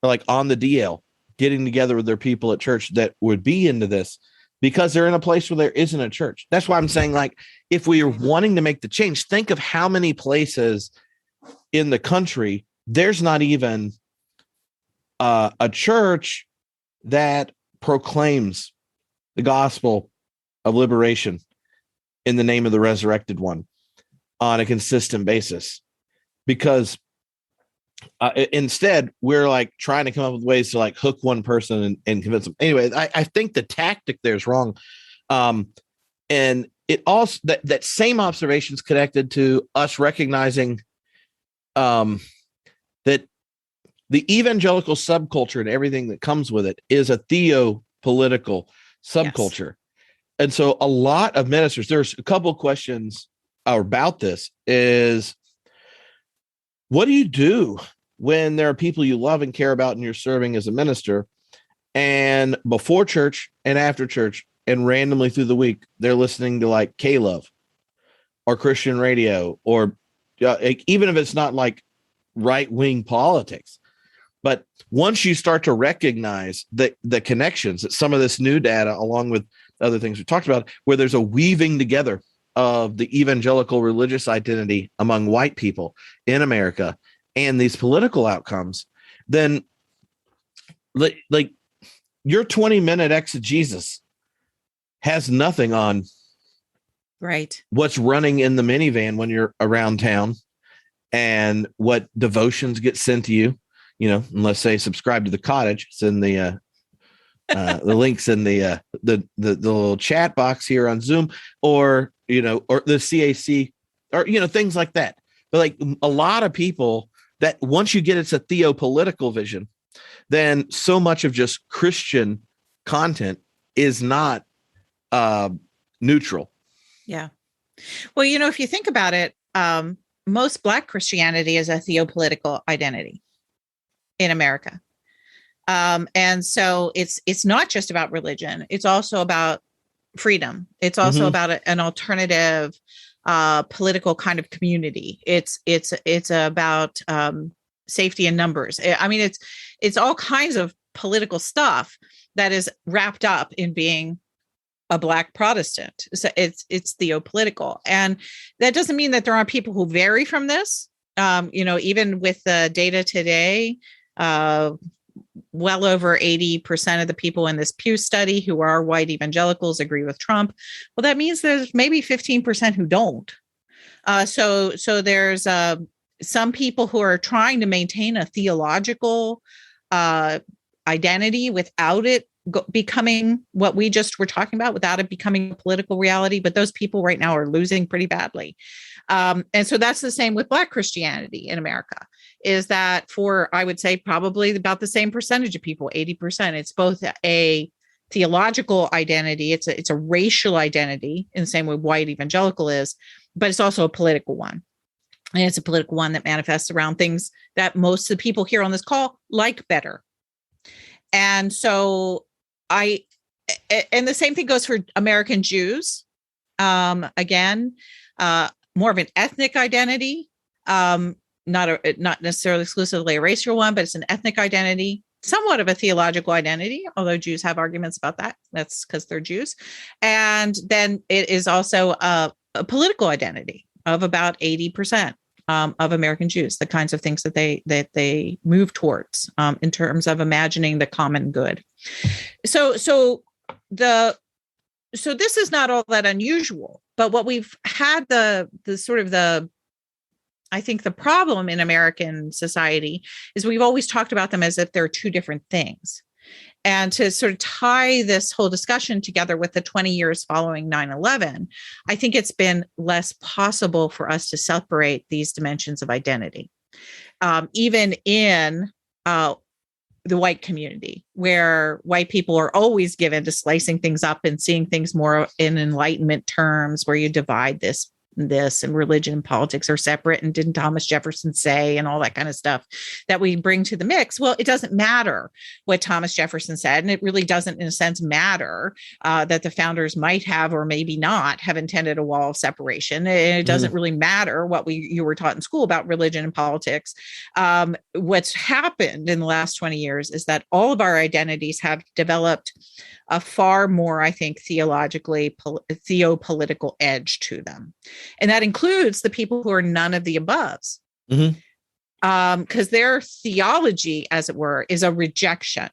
are like on the DL, getting together with their people at church that would be into this because they're in a place where there isn't a church. That's why I'm saying, like, if we are wanting to make the change, think of how many places in the country there's not even a church that proclaims the gospel of liberation in the name of the resurrected one on a consistent basis, because instead we're like trying to come up with ways to like hook one person and convince them. Anyway, I think the tactic there is wrong. And it also, that same observation is connected to us recognizing that the evangelical subculture and everything that comes with it is a theopolitical subculture. Yes. And so a lot of ministers, there's a couple of questions about this is, what do you do when there are people you love and care about and you're serving as a minister, and before church and after church and randomly through the week, they're listening to like K-Love or Christian radio, or even if it's not like right-wing politics. But once you start to recognize the connections that some of this new data, along with other things we talked about, where there's a weaving together of the evangelical religious identity among white people in America and these political outcomes, then like your 20-minute exegesis has nothing on what's running in the minivan when you're around town and what devotions get sent to you. You know, and let's say subscribe to the Cottage. It's in the links in the little chat box here on Zoom, or or the CAC, or things like that. But like a lot of people, that once you get it's a theopolitical vision, then so much of just Christian content is not neutral. Yeah. Well, if you think about it, most Black Christianity is a theopolitical identity in America. And so it's not just about religion. It's also about freedom. It's also about an alternative political kind of community. It's about safety in numbers. I mean, it's all kinds of political stuff that is wrapped up in being a Black Protestant. So it's theopolitical. And that doesn't mean that there aren't people who vary from this. Even with the data today, well over 80% of the people in this Pew study who are white evangelicals agree with Trump. Well, that means there's maybe 15% who don't. So there's some people who are trying to maintain a theological identity without it becoming what we just were talking about, without it becoming a political reality. But those people right now are losing pretty badly. And so that's the same with Black Christianity in America, is that for, I would say, probably about the same percentage of people, 80%, it's both a theological identity. It's a racial identity in the same way white evangelical is, but it's also a political one. And it's a political one that manifests around things that most of the people here on this call like better. And so and the same thing goes for American Jews. Again, more of an ethnic identity, not necessarily exclusively a racial one, but it's an ethnic identity, somewhat of a theological identity, although Jews have arguments about that. That's because they're Jews. And then it is also a political identity of about 80% of American Jews, the kinds of things that they move towards in terms of imagining the common good. So this is not all that unusual, but what we've had I think the problem in American society is we've always talked about them as if they're two different things. And to sort of tie this whole discussion together with the 20 years following 9/11, I think it's been less possible for us to separate these dimensions of identity, even in the white community, where white people are always given to slicing things up and seeing things more in Enlightenment terms, where you divide this and religion and politics are separate. And didn't Thomas Jefferson say, and all that kind of stuff that we bring to the mix. Well, it doesn't matter what Thomas Jefferson said. And it really doesn't, in a sense, matter that the founders might have, or maybe not have intended a wall of separation. And it doesn't really matter what you were taught in school about religion and politics. What's happened in the last 20 years is that all of our identities have developed a far more, I think, theologically theopolitical edge to them. And that includes the people who are none of the aboves. Because their theology, as it were, is a rejection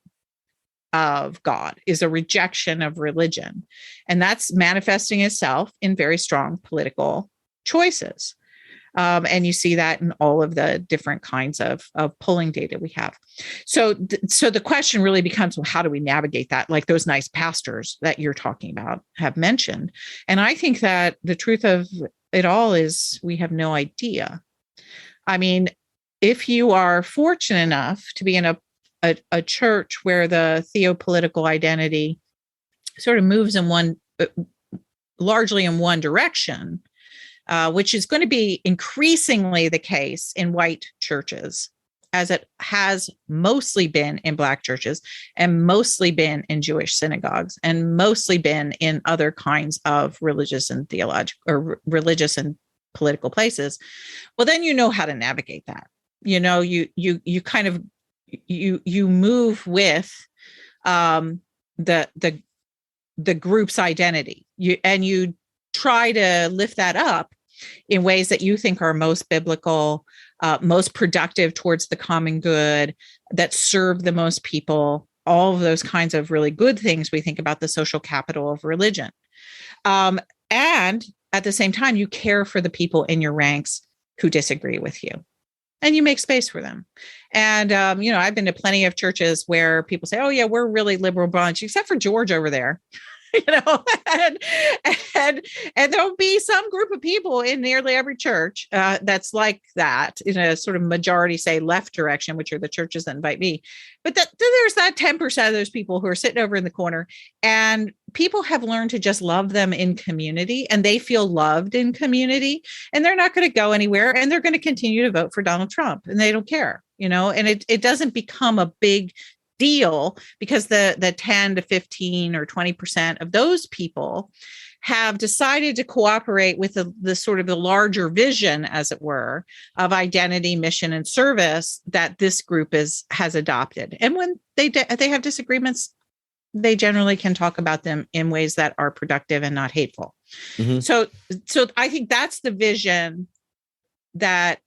of God, is a rejection of religion. And that's manifesting itself in very strong political choices. And you see that in all of the different kinds of polling data we have. So the question really becomes, well, how do we navigate that? Like those nice pastors that you're talking about have mentioned. And I think that the truth of it all is we have no idea. I mean, if you are fortunate enough to be in a church where the theopolitical identity sort of moves largely in one direction, which is going to be increasingly the case in white churches, as it has mostly been in Black churches and mostly been in Jewish synagogues and mostly been in other kinds of religious and theological or religious and political places. Well, then you know how to navigate that. You know, you kind of you move with the group's identity. You try to lift that up in ways that you think are most biblical, most productive towards the common good, that serve the most people, all of those kinds of really good things we think about the social capital of religion. And at the same time, you care for the people in your ranks who disagree with you. And you make space for them. And, I've been to plenty of churches where people say, oh, yeah, we're a really liberal bunch, except for George over there. And there'll be some group of people in nearly every church that's like that in a sort of majority, say, left direction, which are the churches that invite me. But there's that 10% of those people who are sitting over in the corner, and people have learned to just love them in community, and they feel loved in community, and they're not going to go anywhere, and they're going to continue to vote for Donald Trump, and they don't care, and it doesn't become a big deal because the 10 to 15 or 20% of those people have decided to cooperate with the sort of the larger vision, as it were, of identity, mission, and service that this group has adopted. And when they have disagreements, they generally can talk about them in ways that are productive and not hateful. Mm-hmm. So I think that's the vision that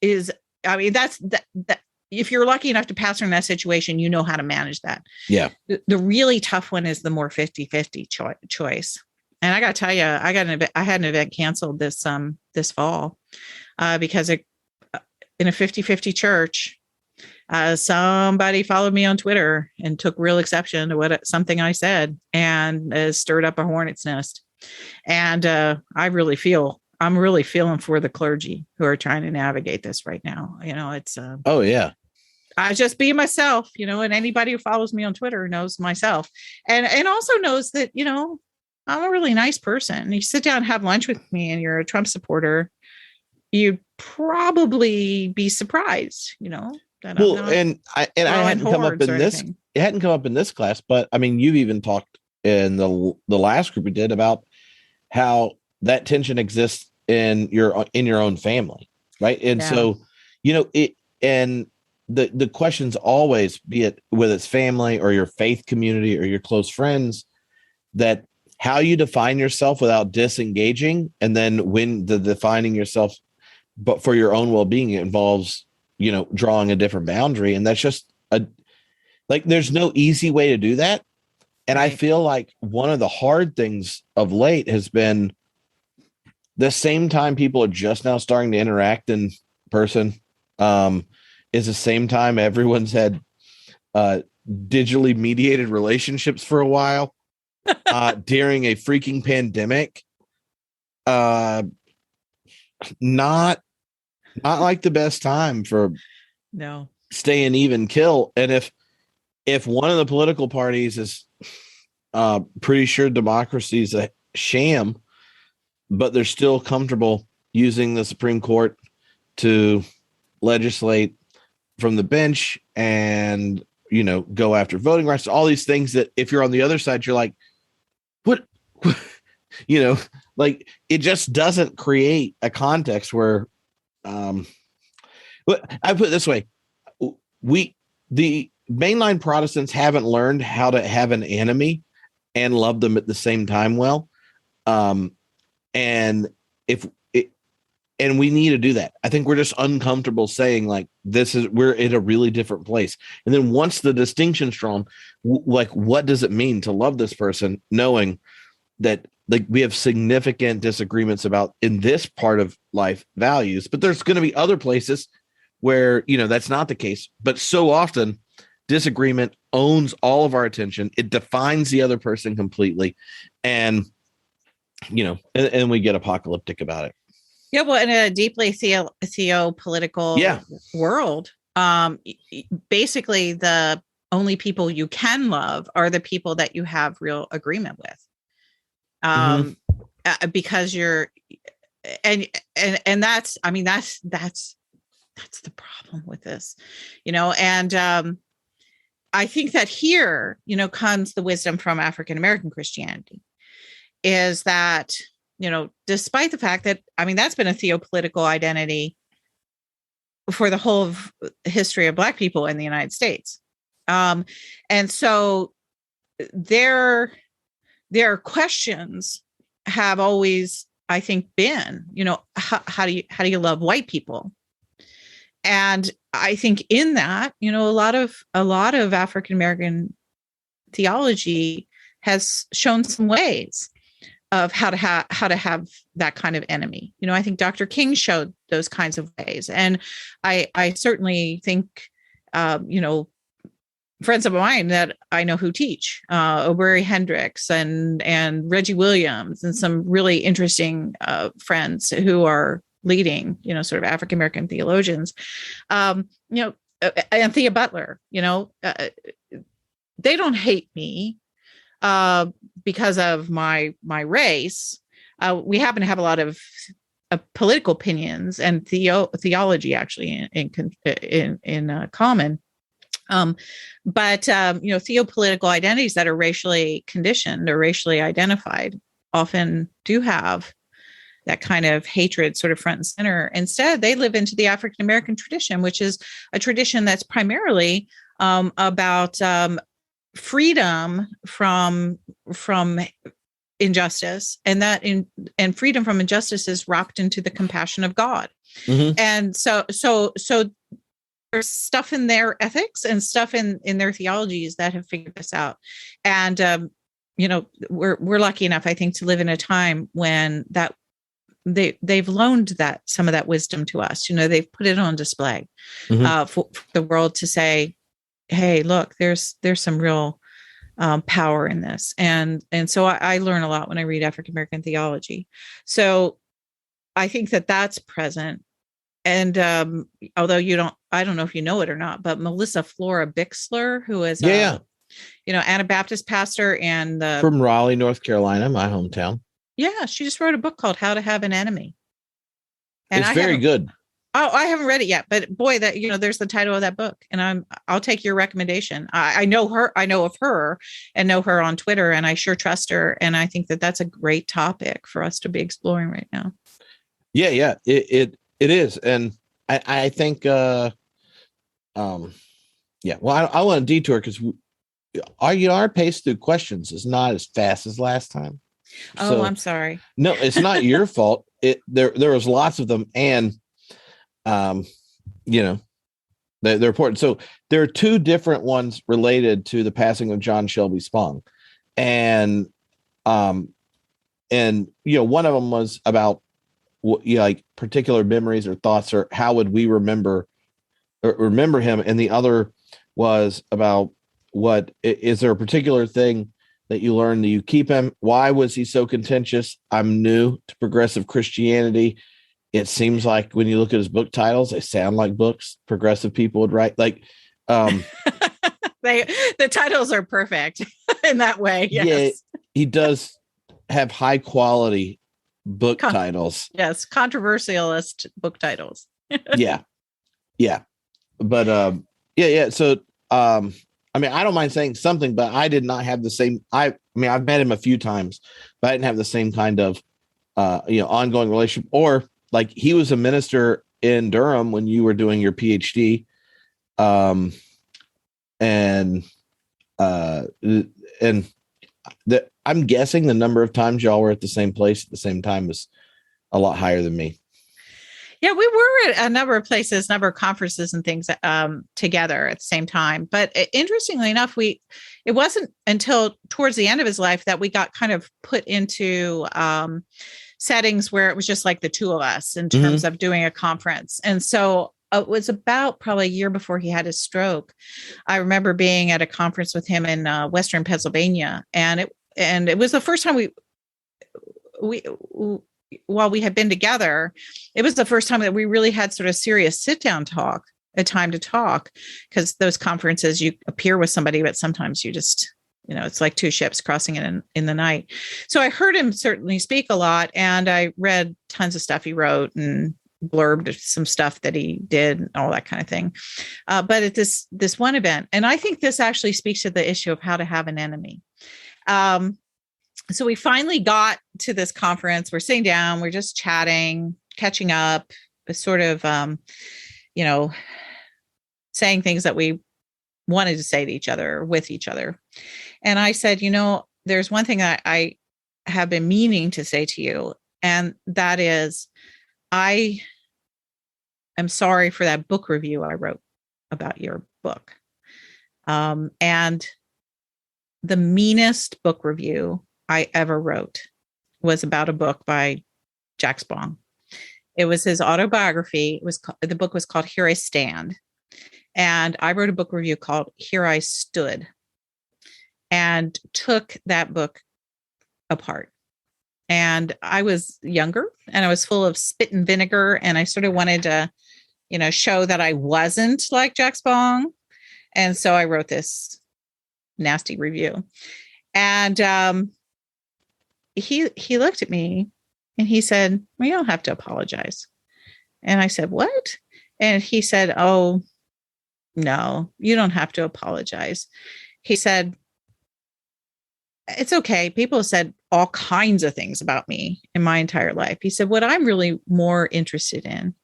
is, I mean, that's that. If you're lucky enough to pastor in that situation, you know how to manage that. Yeah. The really tough one is the more 50-50 choice. And I got to tell you, I had an event canceled this fall because in a 50-50 church, somebody followed me on Twitter and took real exception to something I said and stirred up a hornet's nest. And I'm really feeling for the clergy who are trying to navigate this right now. It's oh yeah. I just be myself, and anybody who follows me on Twitter knows myself, and also knows that, I'm a really nice person. You sit down and have lunch with me and you're a Trump supporter, you'd probably be surprised, that Well, I'm not I hadn't come up in this. anything. It hadn't come up in this class, but I mean, you've even talked in the last group we did about how that tension exists in your own family, right? And so, it and the questions always, be it whether it's family or your faith community or your close friends, that how you define yourself without disengaging, and then when the defining yourself, but for your own well-being, it involves drawing a different boundary, and that's just there's no easy way to do that. And right. I feel like one of the hard things of late has been the same time people are just now starting to interact in person, is the same time everyone's had digitally mediated relationships for a while during a freaking pandemic. Not like the best time for stay an even kill. And if one of the political parties is pretty sure democracy is a sham, but they're still comfortable using the Supreme Court to legislate from the bench and go after voting rights, all these things that if you're on the other side, you're like, what like it just doesn't create a context where I put it this way, the mainline Protestants haven't learned how to have an enemy and love them at the same time well. And we need to do that. I think we're just uncomfortable saying like we're in a really different place. And then once the distinction's drawn, what does it mean to love this person, knowing that we have significant disagreements about in this part of life values, but there's going to be other places where that's not the case. But so often disagreement owns all of our attention. It defines the other person completely, and and we get apocalyptic about it. Yeah, well, in a deeply theopolitical world, basically the only people you can love are the people that you have real agreement with. Because you're, and that's the problem with this, and I think that here, comes the wisdom from African American Christianity, is that, despite the fact that, that's been a theopolitical identity for the whole history of Black people in the United States. And so their questions have always, I think, been, how do you love white people? And I think in that, a lot of African American theology has shown some ways of how to have that kind of enemy. I think Dr. King showed those kinds of ways, and I certainly think, friends of mine that I know who teach, O'Berry Hendricks and Reggie Williams, and some really interesting friends who are leading, sort of African American theologians, Anthea Butler, they don't hate me because of my race. We happen to have a lot of political opinions and theology actually in common. But theopolitical identities that are racially conditioned or racially identified often do have that kind of hatred sort of front and center. Instead, they live into the African American tradition, which is a tradition that's primarily about freedom from injustice, and freedom from injustice is wrapped into the compassion of God. Mm-hmm. And so there's stuff in their ethics and stuff in their theologies that have figured this out. And we're lucky enough, I think, to live in a time when that they've loaned some of that wisdom to us. They've put it on display for the world to say, hey, look, there's some real power in this. And so I learn a lot when I read African American theology. So I think that that's present. and although I don't know if you know it or not, but Melissa Flora Bixler, who is Yeah. Anabaptist pastor and From Raleigh, North Carolina, my hometown. Yeah, she just wrote a book called How to Have an Enemy. And it's very good. Oh, I haven't read it yet, but boy, that there's the title of that book, and I'll take your recommendation. I know her, I know of her, and know her on Twitter, and I sure trust her, and I think that that's a great topic for us to be exploring right now. Yeah, it is, and I think, yeah. Well, I want to detour because our pace through questions is not as fast as last time. So, I'm sorry. No, it's not your fault. There was lots of them, and they're important. So there are two different ones related to the passing of John Shelby Spong, and one of them was about like particular memories or thoughts, or how would we remember him, and the other was about what is there a particular thing that you learned that you keep him? Why was he so contentious? I'm new to progressive Christianity. It seems like when you look at his book titles, they sound like books progressive people would write. Like, the titles are perfect in that way. Yes. Yeah, he does have high quality book titles. Yes, controversialist book titles. Yeah. But yeah. So I don't mind saying something, but I did not have the same. I've met him a few times, but I didn't have the same kind of ongoing relationship. Or like, he was a minister in Durham when you were doing your PhD, and I'm guessing the number of times y'all were at the same place at the same time is a lot higher than me. Yeah, we were at a number of places, number of conferences and things together at the same time. But interestingly enough, it wasn't until towards the end of his life that we got kind of put into settings where it was just like the two of us in terms of doing a conference. And so it was about probably a year before he had his stroke. I remember being at a conference with him in Western Pennsylvania, and it was the first time while we had been together, it was the first time that we really had sort of serious sit-down talk, a time to talk, because those conferences, you appear with somebody, but sometimes you just, it's like two ships crossing in the night. So I heard him certainly speak a lot, and I read tons of stuff he wrote and blurbed some stuff that he did and all that kind of thing. But at this one event, and I think this actually speaks to the issue of how to have an enemy. So we finally got to this conference. We're sitting down, we're just chatting, catching up, sort of, saying things that we wanted to say to each other or with each other. And I said, there's one thing that I have been meaning to say to you, and that is, I am sorry for that book review I wrote about your book. And the meanest book review I ever wrote was about a book by Jack Spong. It was his autobiography. The book was called Here I Stand. And I wrote a book review called Here I Stood, and took that book apart. And I was younger, and I was full of spit and vinegar, and I sort of wanted to, show that I wasn't like Jack Spong. And so I wrote this nasty review. And he looked at me and he said, "Well, you don't have to apologize." And I said, "What?" And he said, "Oh, no, you don't have to apologize." He said, "It's okay. People have said all kinds of things about me in my entire life." He said, "What I'm really more interested in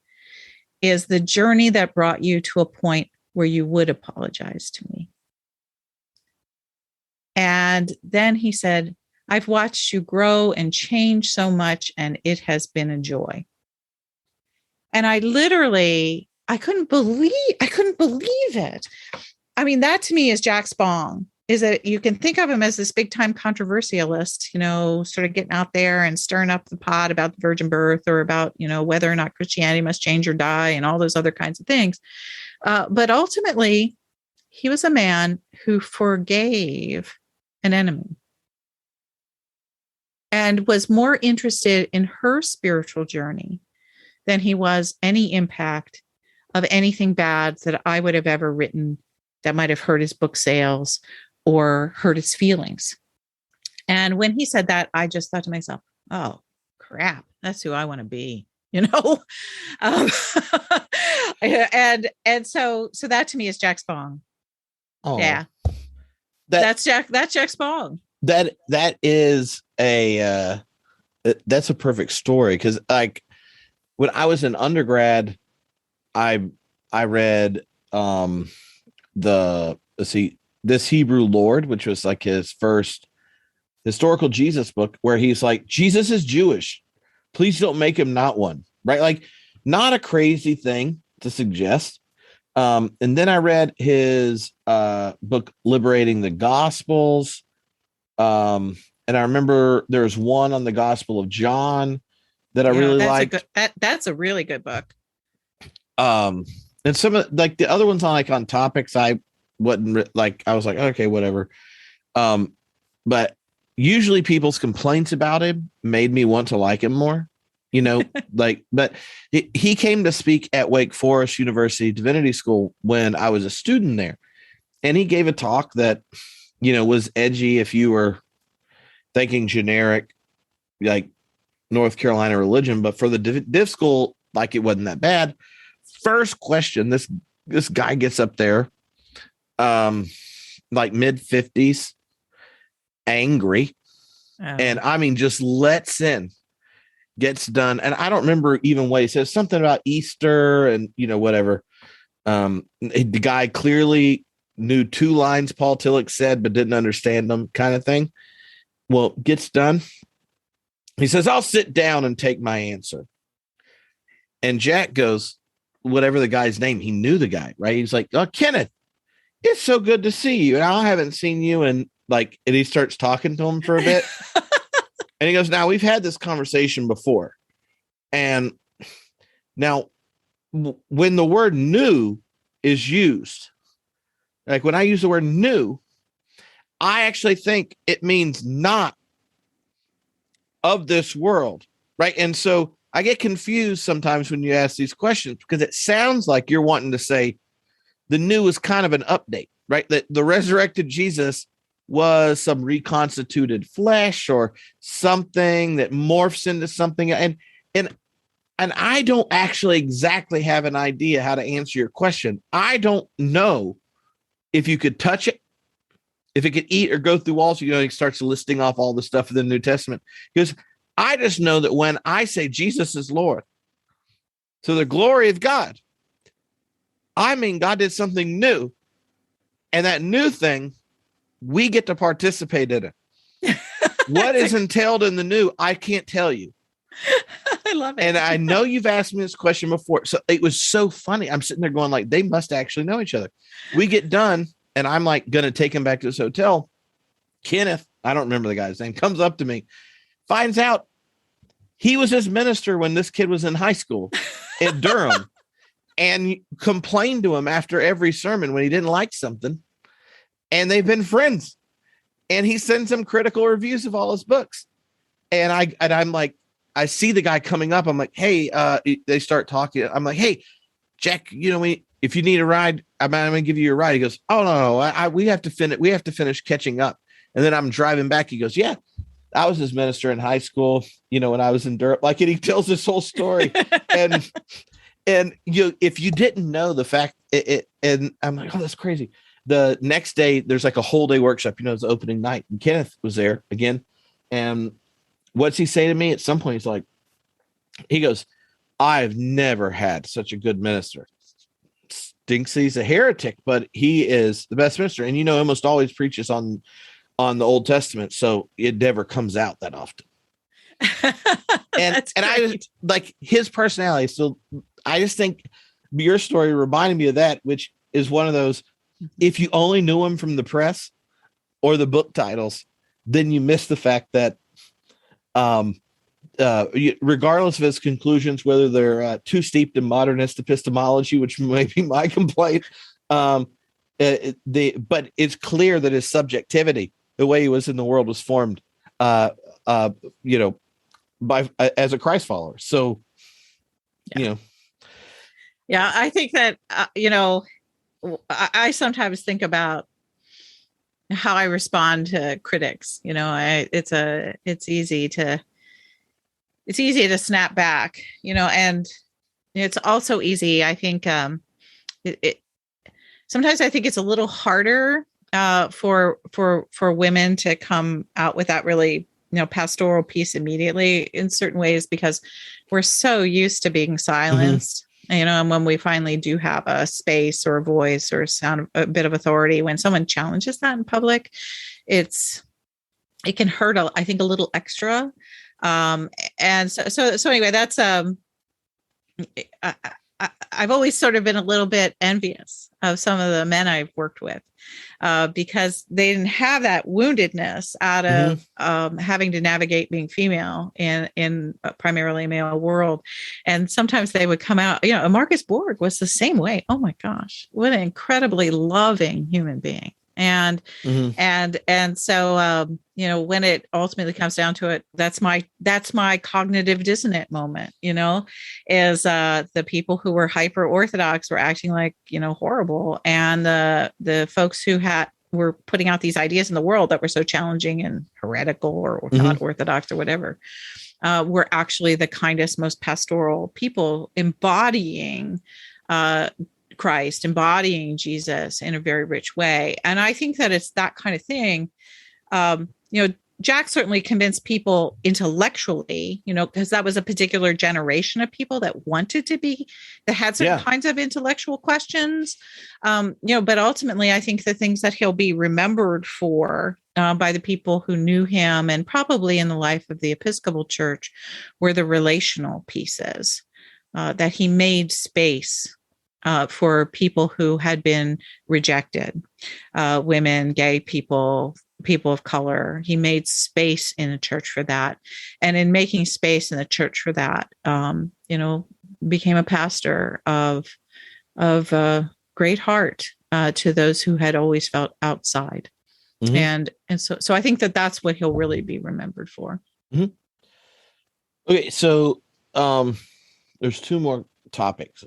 is the journey that brought you to a point where you would apologize to me." And then he said, "I've watched you grow and change so much, and it has been a joy." And I couldn't believe it. I mean, that to me is Jack Spong, is that you can think of him as this big time controversialist, sort of getting out there and stirring up the pot about the virgin birth, or about, whether or not Christianity must change or die, and all those other kinds of things. But ultimately, he was a man who forgave an enemy and was more interested in her spiritual journey than he was any impact of anything bad that I would have ever written that might have hurt his book sales or hurt his feelings. And when he said that, I just thought to myself, oh, crap, that's who I want to be, you know? um, and so that to me is Jack Spong. Oh, yeah. That's Jack Spong. That is that's a perfect story. Cause like when I was in undergrad, I read, This Hebrew Lord, which was like his first historical Jesus book, where he's like, Jesus is Jewish. Please don't make him not one. Right. Like, not a crazy thing to suggest. And then I read his book, Liberating the Gospels. And I remember there was one on the Gospel of John that I really liked. That's a really good book. And some of like the other ones on topics, I wasn't like, I was like, okay, whatever. But usually people's complaints about him made me want to like him more, you know, like, but he came to speak at Wake Forest University Divinity School when I was a student there. And he gave a talk that, you know, was edgy if you were thinking generic, like North Carolina religion, but for the div school, like it wasn't that bad. First question, this guy gets up there, like mid-50s, angry, and I mean just lets in, gets done, and I don't remember even what he says, something about Easter and, you know, whatever. The guy clearly knew 2 lines Paul Tillich said but didn't understand them, kind of thing. Well, gets done, he says, I'll sit down and take my answer. And Jack goes, whatever the guy's name, he knew the guy, right? He's like, oh, Kenneth, it's so good to see you. And I haven't seen you. And like, and he starts talking to him for a bit. And he goes, now we've had this conversation before. And now when the word new is used, like when I use the word new, I actually think it means not of this world. Right. And so I get confused sometimes when you ask these questions, because it sounds like you're wanting to say the new is kind of an update, right? That the resurrected Jesus was some reconstituted flesh or something that morphs into something. And I don't actually exactly have an idea how to answer your question. I don't know if you could touch it, if it could eat or go through walls. You know, he starts listing off all the stuff in the New Testament, because I just know that when I say Jesus is Lord, to the glory of God, I mean God did something new. And that new thing, we get to participate in it. What is entailed in the new, I can't tell you. I love it. And I know you've asked me this question before. So it was so funny. I'm sitting there going like, they must actually know each other. We get done, and I'm like going to take him back to his hotel. Kenneth, I don't remember the guy's name, comes up to me, finds out he was his minister when this kid was in high school in Durham, and complained to him after every sermon when he didn't like something. And they've been friends. And he sends him critical reviews of all his books. And I'm like, I see the guy coming up. I'm like, hey, they start talking. I'm like, hey, Jack, you know, if you need a ride, I'm going to give you a ride. He goes, oh, no, we have to finish catching up. And then I'm driving back. He goes, yeah, I was his minister in high school, you know, when I was in Durham. Like, and he tells this whole story. and if you didn't know the fact, and I'm like, oh, that's crazy. The next day, there's like a whole day workshop, you know, it's opening night. And Kenneth was there again. And what's he say to me? At some point, he's like, he goes, I've never had such a good minister. Thinks he's a heretic, but he is the best minister. And, you know, almost always preaches on the Old Testament. So it never comes out that often. and I was like, his personality. So I just think your story reminded me of that, which is one of those, if you only knew him from the press or the book titles, then you miss the fact that regardless of his conclusions, whether they're too steeped in modernist epistemology, which may be my complaint, but it's clear that his subjectivity, the way he was in the world, was formed, you know, as a Christ follower. So you know. Yeah, I think that, I sometimes think about how I respond to critics. It's easy to snap back, and it's also easy. I think sometimes I think it's a little harder for women to come out with that really pastoral piece immediately in certain ways, because we're so used to being silenced. And when we finally do have a space or a voice or a bit of authority, when someone challenges that in public, it can hurt, I think, a little extra. And so anyway, that's I've always sort of been a little bit envious of some of the men I've worked with, because they didn't have that woundedness out of having to navigate being female in a primarily male world. And sometimes they would come out, Marcus Borg was the same way. Oh my gosh, what an incredibly loving human being. And so when it ultimately comes down to it, that's my cognitive dissonant moment, is the people who were hyper orthodox were acting like horrible, and the folks who were putting out these ideas in the world that were so challenging and heretical or not orthodox or whatever, were actually the kindest, most pastoral people, embodying Christ, embodying Jesus in a very rich way. And I think that it's that kind of thing. Jack certainly convinced people intellectually, because that was a particular generation of people that had certain kinds of intellectual questions. But ultimately, I think the things that he'll be remembered for by the people who knew him, and probably in the life of the Episcopal Church, were the relational pieces, that he made space for people who had been rejected, women, gay people, people of color. He made space in the church for that. And in making space in the church for that, became a pastor of great heart to those who had always felt outside. And so I think that that's what he'll really be remembered for. Okay, so there's two more topics.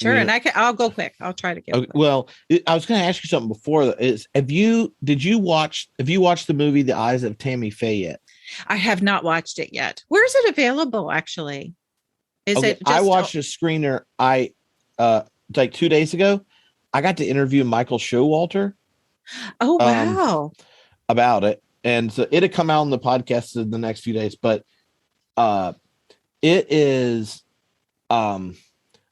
Sure, and I'll go quick. I'll try to get. Okay, well, I was going to ask you something before. Have you watched the movie The Eyes of Tammy Faye yet? I have not watched it yet. Where is it available? Actually, I watched a screener. Like 2 days ago, I got to interview Michael Showalter. Oh wow! About it, and so it'll come out on the podcast in the next few days. But it is.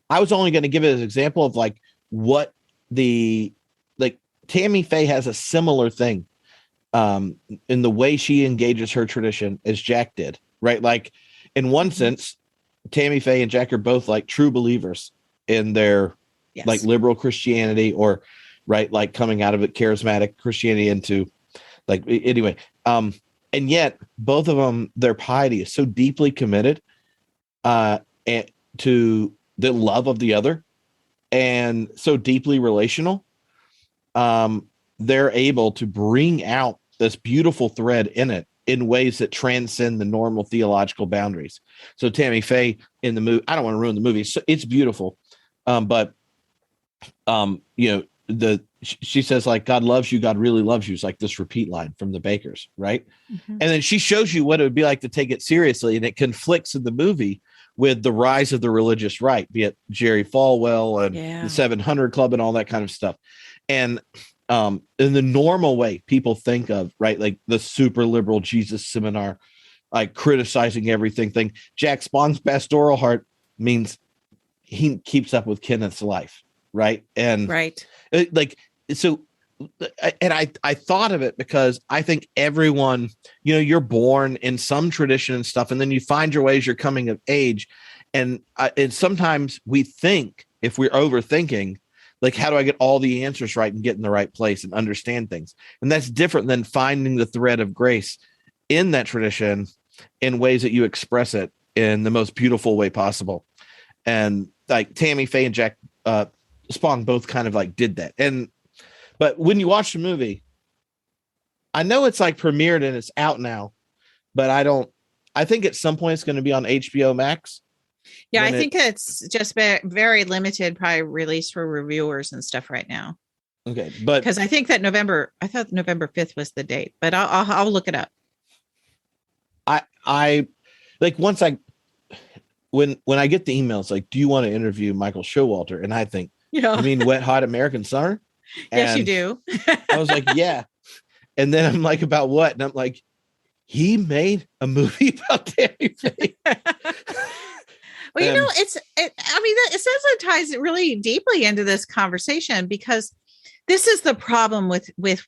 I was only going to give it as an example of like what Tammy Faye has a similar thing in the way she engages her tradition as Jack did, right? Like in one sense, Tammy Faye and Jack are both like true believers in their like liberal Christianity, or right, like coming out of it charismatic Christianity into like anyway. And yet both of them, their piety is so deeply committed and to the love of the other, and so deeply relational, they're able to bring out this beautiful thread in it in ways that transcend the normal theological boundaries. So Tammy Faye in the movie, I don't want to ruin the movie. So it's beautiful. But she says like, God loves you. God really loves you. It's like this repeat line from the Bakers. Right. And then she shows you what it would be like to take it seriously. And it conflicts in the movie with the rise of the religious right, be it Jerry Falwell and the 700 Club and all that kind of stuff. And in the normal way people think of, right, like the super liberal Jesus seminar, like criticizing everything thing, Jack Spong's pastoral heart means he keeps up with Kenneth's life, right? And I thought of it because I think everyone, you're born in some tradition and stuff, and then you find your way as you're coming of age. And sometimes we think, if we're overthinking, like, how do I get all the answers right and get in the right place and understand things? And that's different than finding the thread of grace in that tradition in ways that you express it in the most beautiful way possible. And like Tammy Faye and Jack Spong both kind of like did that. But when you watch the movie, I know it's like premiered and it's out now, but I think at some point it's going to be on HBO Max. Yeah, I think it's just very limited, probably released for reviewers and stuff right now. Okay, but because I think that I thought November 5th was the date, but I'll look it up. I like once when I get the emails like, do you want to interview Michael Showalter? And I think, you mean Wet Hot American Summer? Yes, you do. I was like, yeah. And then I'm like, about what? And I'm like, he made a movie about Tammy Faye. Well, it says it ties really deeply into this conversation, because this is the problem with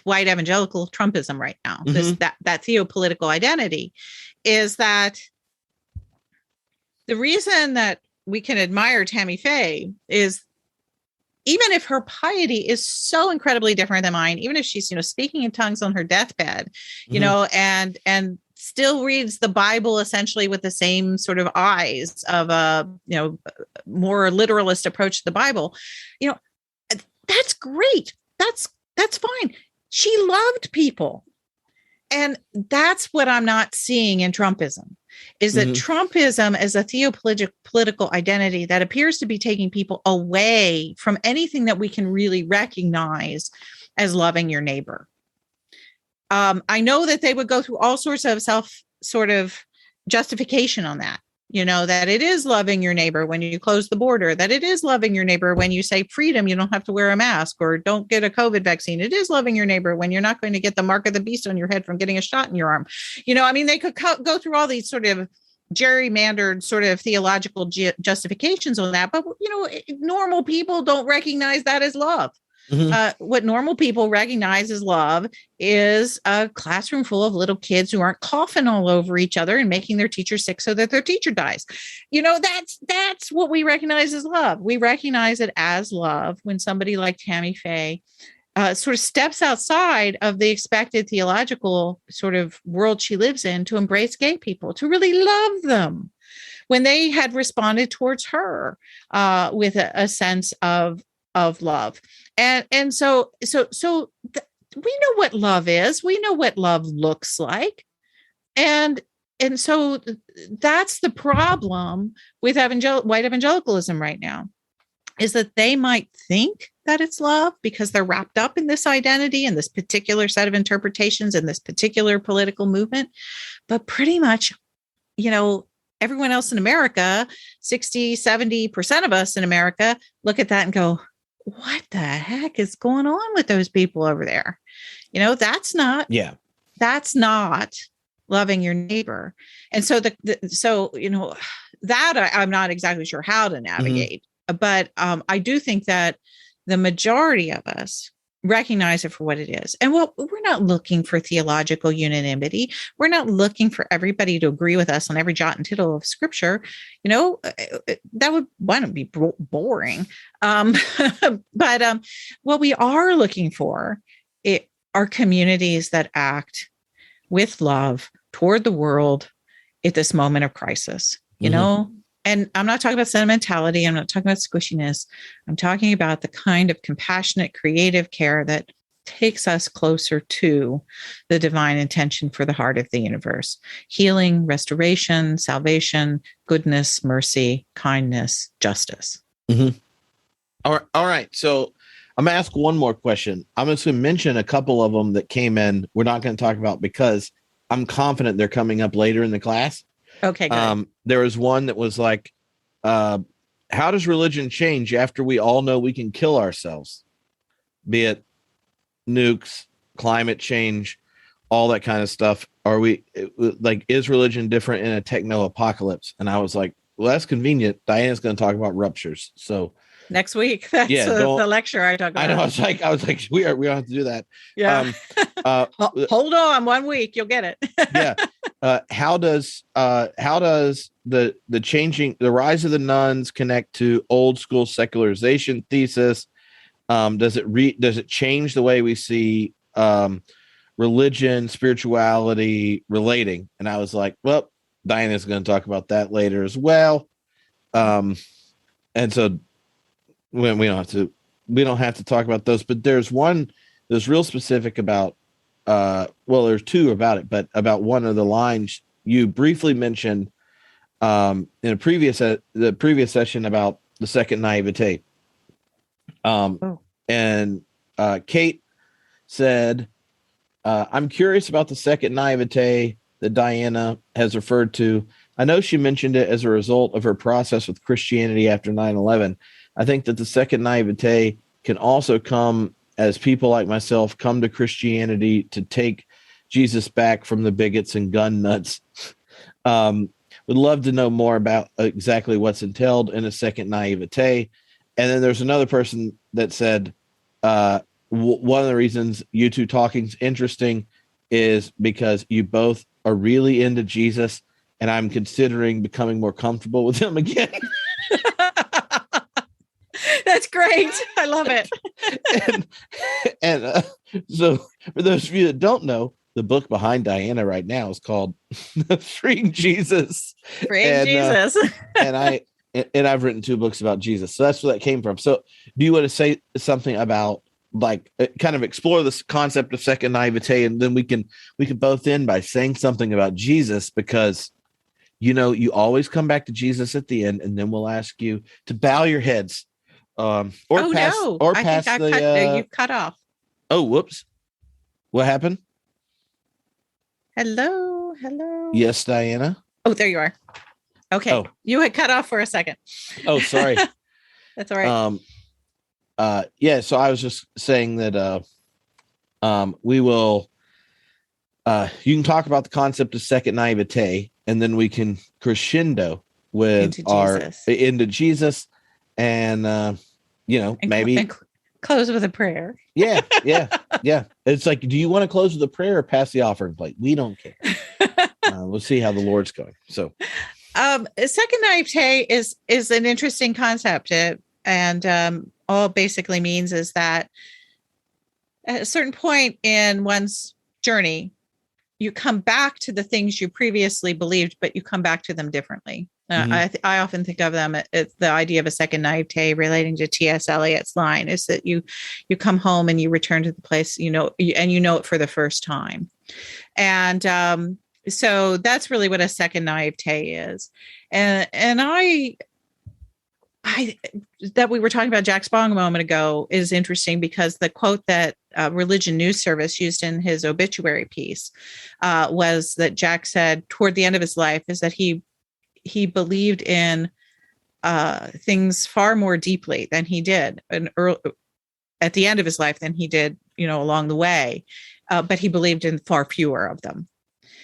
white evangelical Trumpism right now. That theopolitical identity is that the reason that we can admire Tammy Faye is, even if her piety is so incredibly different than mine, even if she's, speaking in tongues on her deathbed, and still reads the Bible essentially with the same sort of eyes of a, more literalist approach to the Bible, that's great. That's fine. She loved people. And that's what I'm not seeing in Trumpism, is that Trumpism is a theopolitical identity that appears to be taking people away from anything that we can really recognize as loving your neighbor. I know that they would go through all sorts of justification on that. That it is loving your neighbor when you close the border, that it is loving your neighbor when you say freedom, you don't have to wear a mask, or don't get a COVID vaccine. It is loving your neighbor when you're not going to get the mark of the beast on your head from getting a shot in your arm. They could go through all these sort of gerrymandered sort of theological justifications on that. But, normal people don't recognize that as love. What normal people recognize as love is a classroom full of little kids who aren't coughing all over each other and making their teacher sick so that their teacher dies. That's what we recognize as love. We recognize it as love when somebody like Tammy Faye sort of steps outside of the expected theological sort of world she lives in to embrace gay people, to really love them, when they had responded towards her with a sense of love. And so we know what love is. We know what love looks like. And so that's the problem with white evangelicalism right now, is that they might think that it's love because they're wrapped up in this identity and this particular set of interpretations and this particular political movement. But pretty much, everyone else in America, 60, 70% of us in America look at that and go, what the heck is going on with those people over there? That's not loving your neighbor. And so that I'm not exactly sure how to navigate, but I do think that the majority of us recognize it for what it is. And we're not looking for theological unanimity. We're not looking for everybody to agree with us on every jot and tittle of scripture. That would be boring. But what we are looking for are communities that act with love toward the world at this moment of crisis, And I'm not talking about sentimentality. I'm not talking about squishiness. I'm talking about the kind of compassionate, creative care that takes us closer to the divine intention for the heart of the universe: healing, restoration, salvation, goodness, mercy, kindness, justice. All right. So I'm going to ask one more question. I'm going to mention a couple of them that came in. We're not going to talk about because I'm confident they're coming up later in the class. Okay, good. There was one that was like, how does religion change after we all know we can kill ourselves? Be it nukes, climate change, all that kind of stuff. Is religion different in a techno apocalypse? And I was like, well, that's convenient. Diana's going to talk about ruptures. So next week, that's the lecture I talk about. I know. I was like, we don't have to do that. Yeah. Hold on 1 week, you'll get it. Yeah. How does the rise of the nuns connect to old school secularization thesis? Does it change the way we see religion, spirituality relating? And I was like, well, Diana's going to talk about that later as well. And so when we don't have to talk about those, but there's one that's real specific about there's two about it, but about one of the lines you briefly mentioned in the previous session about the second naivete. And Kate said, I'm curious about the second naivete that Diana has referred to. I know she mentioned it as a result of her process with Christianity after 9/11. I think that the second naivete can also come as people like myself come to Christianity to take Jesus back from the bigots and gun nuts. Would love to know more about exactly what's entailed in a second naivete. And then there's another person that said, one of the reasons you two talking's interesting is because you both are really into Jesus, and I'm considering becoming more comfortable with him again. That's great. I love it. and so for those of you that don't know, the book behind Diana right now is called Freeing Jesus. Freeing Jesus. and I've written 2 books about Jesus. So that's where that came from. So do you want to say something about, like, kind of explore this concept of second naivete, and then we can both end by saying something about Jesus, because you always come back to Jesus at the end, and then we'll ask you to bow your heads. You've cut off. Oh, whoops. What happened? Hello. Yes, Diana. Oh, there you are. Okay. Oh. You had cut off for a second. Oh, sorry. That's all right. Yeah, so I was just saying that we will you can talk about the concept of second naivete, and then we can crescendo with into Jesus, and maybe close with a prayer. Yeah. It's like, do you want to close with a prayer or pass the offering plate? We don't care. We'll see how the Lord's going. So, second naivete is an interesting concept, and all it basically means is that at a certain point in one's journey, you come back to the things you previously believed, but you come back to them differently. I often think of them as the idea of a second naivete relating to T.S. Eliot's line is that you come home and you return to the place, and you know it for the first time. And so that's really what a second naivete is. And I that we were talking about Jack Spong a moment ago is interesting, because the quote that Religion News Service used in his obituary piece was that Jack said toward the end of his life is that he believed in things far more deeply than he did at the end of his life than he did, along the way. But he believed in far fewer of them.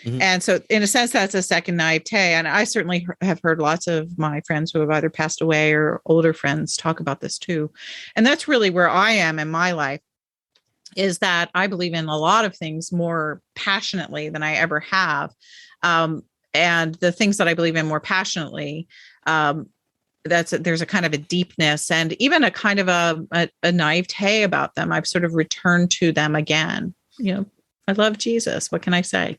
Mm-hmm. And so in a sense, that's a second naivete. And I certainly have heard lots of my friends who have either passed away or older friends talk about this too. And that's really where I am in my life, is that I believe in a lot of things more passionately than I ever have. And the things that I believe in more passionately, there's a kind of a deepness and even a kind of a naivete about them. I've sort of returned to them again. I love Jesus. What can I say?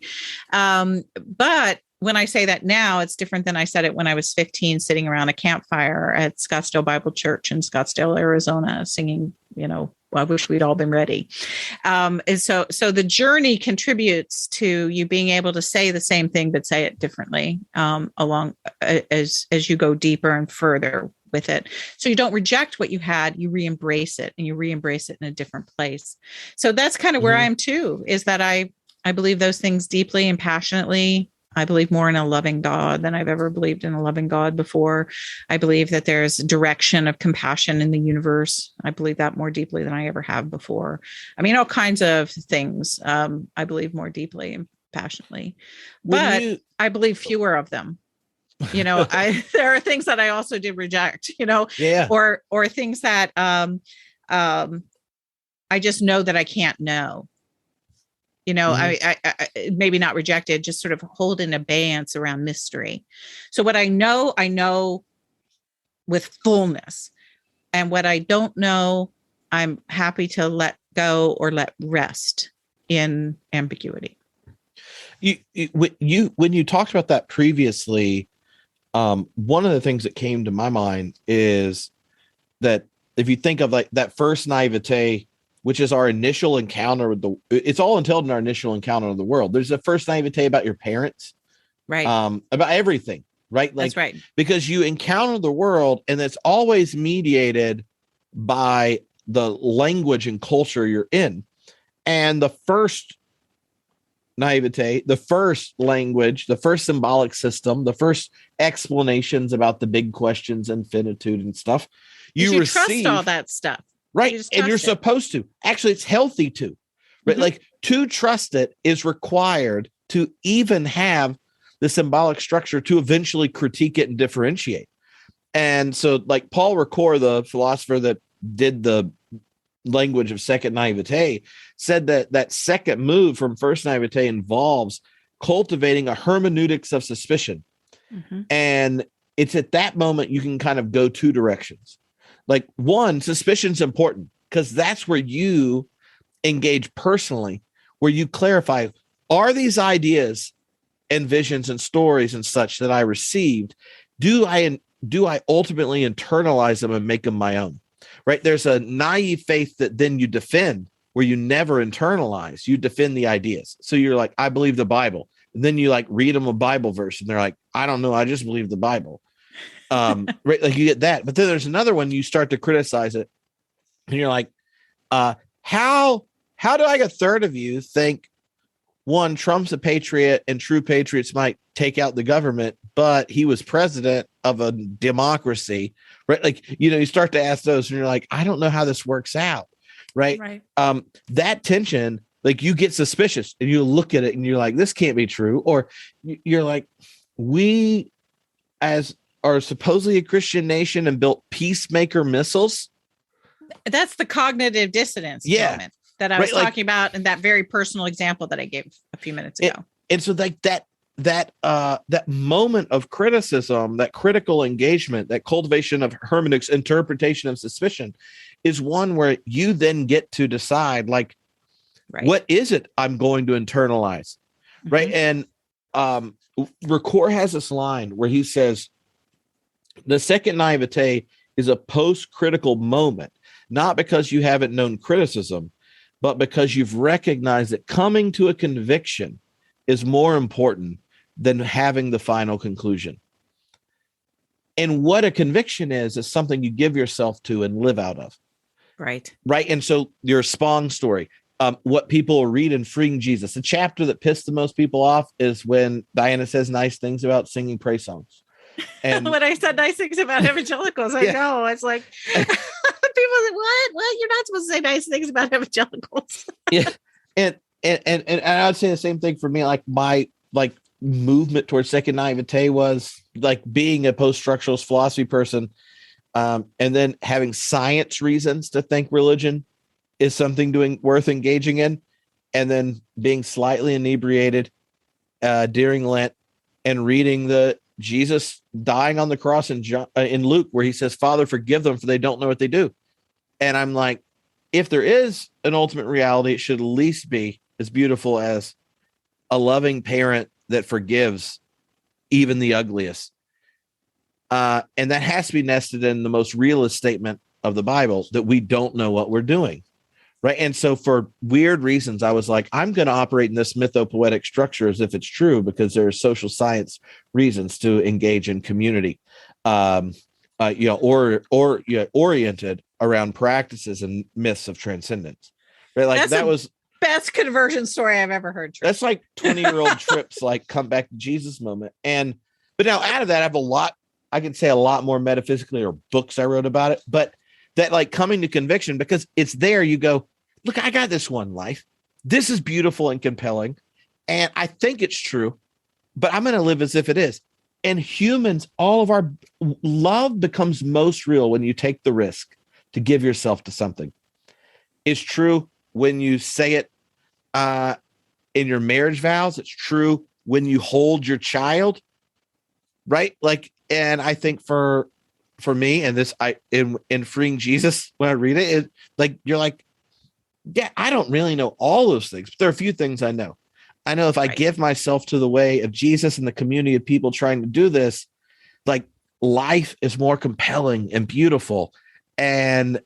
But when I say that now, it's different than I said it when I was 15, sitting around a campfire at Scottsdale Bible Church in Scottsdale, Arizona, singing, I wish we'd all been ready. And so the journey contributes to you being able to say the same thing, but say it differently along as you go deeper and further with it. So you don't reject what you had, you re-embrace it, and you re-embrace it in a different place. So that's kind of where I am too, is that I believe those things deeply and passionately. I believe more in a loving God than I've ever believed in a loving God before. I believe that there's direction of compassion in the universe. I believe that more deeply than I ever have before. I mean, all kinds of things I believe more deeply and passionately, but I believe fewer of them. There are things that I also did reject, or things that I just know that I can't know. I maybe not rejected, just sort of hold in abeyance around mystery. So what I know with fullness, and what I don't know, I'm happy to let go or let rest in ambiguity. When you talked about that previously, one of the things that came to my mind is that if you think of like that first naivete, which is our initial encounter with it's all entailed in our initial encounter with the world. There's a first naivete about your parents, right? About everything, right? Like, that's right. because you encounter the world and it's always mediated by the language and culture you're in. And the first naivete, the first language, the first symbolic system, the first explanations about the big questions, infinitude and stuff, you receive, trust all that stuff. right? And you're supposed to. Actually, it's healthy to, right? Like, to trust it is required to even have the symbolic structure to eventually critique it and differentiate. And so, like, Paul Ricoeur, the philosopher that did the language of second naivete, said that that second move from first naivete involves cultivating a hermeneutics of suspicion. And it's at that moment you can kind of go two directions. Like, one, suspicion's important because that's where you engage personally, where you clarify, are these ideas and visions and stories and such that I received, do I ultimately internalize them and make them my own? Right? There's a naive faith that then you defend, where you never internalize, you defend the ideas. So you're like, I believe the Bible. And then you like read them a Bible verse and they're like, I don't know, I just believe the Bible. Right? Like, you get that. But then there's another one, you start to criticize it and you're like, how do like a third of you think, one, Trump's a patriot and true patriots might take out the government, but he was president of a democracy, right? Like, you start to ask those and you're like, I don't know how this works out. Right. That tension, like, you get suspicious and you look at it and you're like, this can't be true. Or you're like, we as are supposedly a Christian nation and built peacemaker missiles. That's the cognitive dissonance moment that I was talking about in that very personal example that I gave a few minutes ago. And so like that moment of criticism, that critical engagement, that cultivation of hermeneutics, interpretation of suspicion, is one where you then get to decide, like, what is it I'm going to internalize? Right. And Ricoeur has this line where he says, the second naivete is a post-critical moment, not because you haven't known criticism, but because you've recognized that coming to a conviction is more important than having the final conclusion. And what a conviction is something you give yourself to and live out of. Right. Right. And so your Spong story, what people read in Freeing Jesus, the chapter that pissed the most people off is when Diana says nice things about singing praise songs. And when I said nice things about evangelicals, I know it's like people say, what? You're not supposed to say nice things about evangelicals. And I would say the same thing for me. Like, my movement towards second naivete was like being a post-structuralist philosophy person, and then having science reasons to think religion is something worth engaging in, and then being slightly inebriated during Lent and reading the Jesus dying on the cross in Luke, where he says, Father, forgive them, for they don't know what they do. And I'm like, if there is an ultimate reality, it should at least be as beautiful as a loving parent that forgives even the ugliest. And that has to be nested in the most realist statement of the Bible, that we don't know what we're doing. Right. And so for weird reasons, I was like, I'm going to operate in this mythopoetic structure as if it's true, because there are social science reasons to engage in community, oriented around practices and myths of transcendence. Right. Like, that was best conversion story I've ever heard. That's like 20-year-old trips, like come back to Jesus moment. But now out of that, I have I can say a lot more metaphysically, or books I wrote about it, but that, like, coming to conviction, because it's there, you go, look, I got this one life. This is beautiful and compelling. And I think it's true, but I'm going to live as if it is. And humans, all of our love becomes most real when you take the risk to give yourself to something. It's true when you say it in your marriage vows. It's true when you hold your child, right? Like, and I think for me, and this, in Freeing Jesus, when I read it, like, you're like, yeah, I don't really know all those things, but there are a few things I know. I know if I give myself to the way of Jesus and the community of people trying to do this, like, life is more compelling and beautiful. And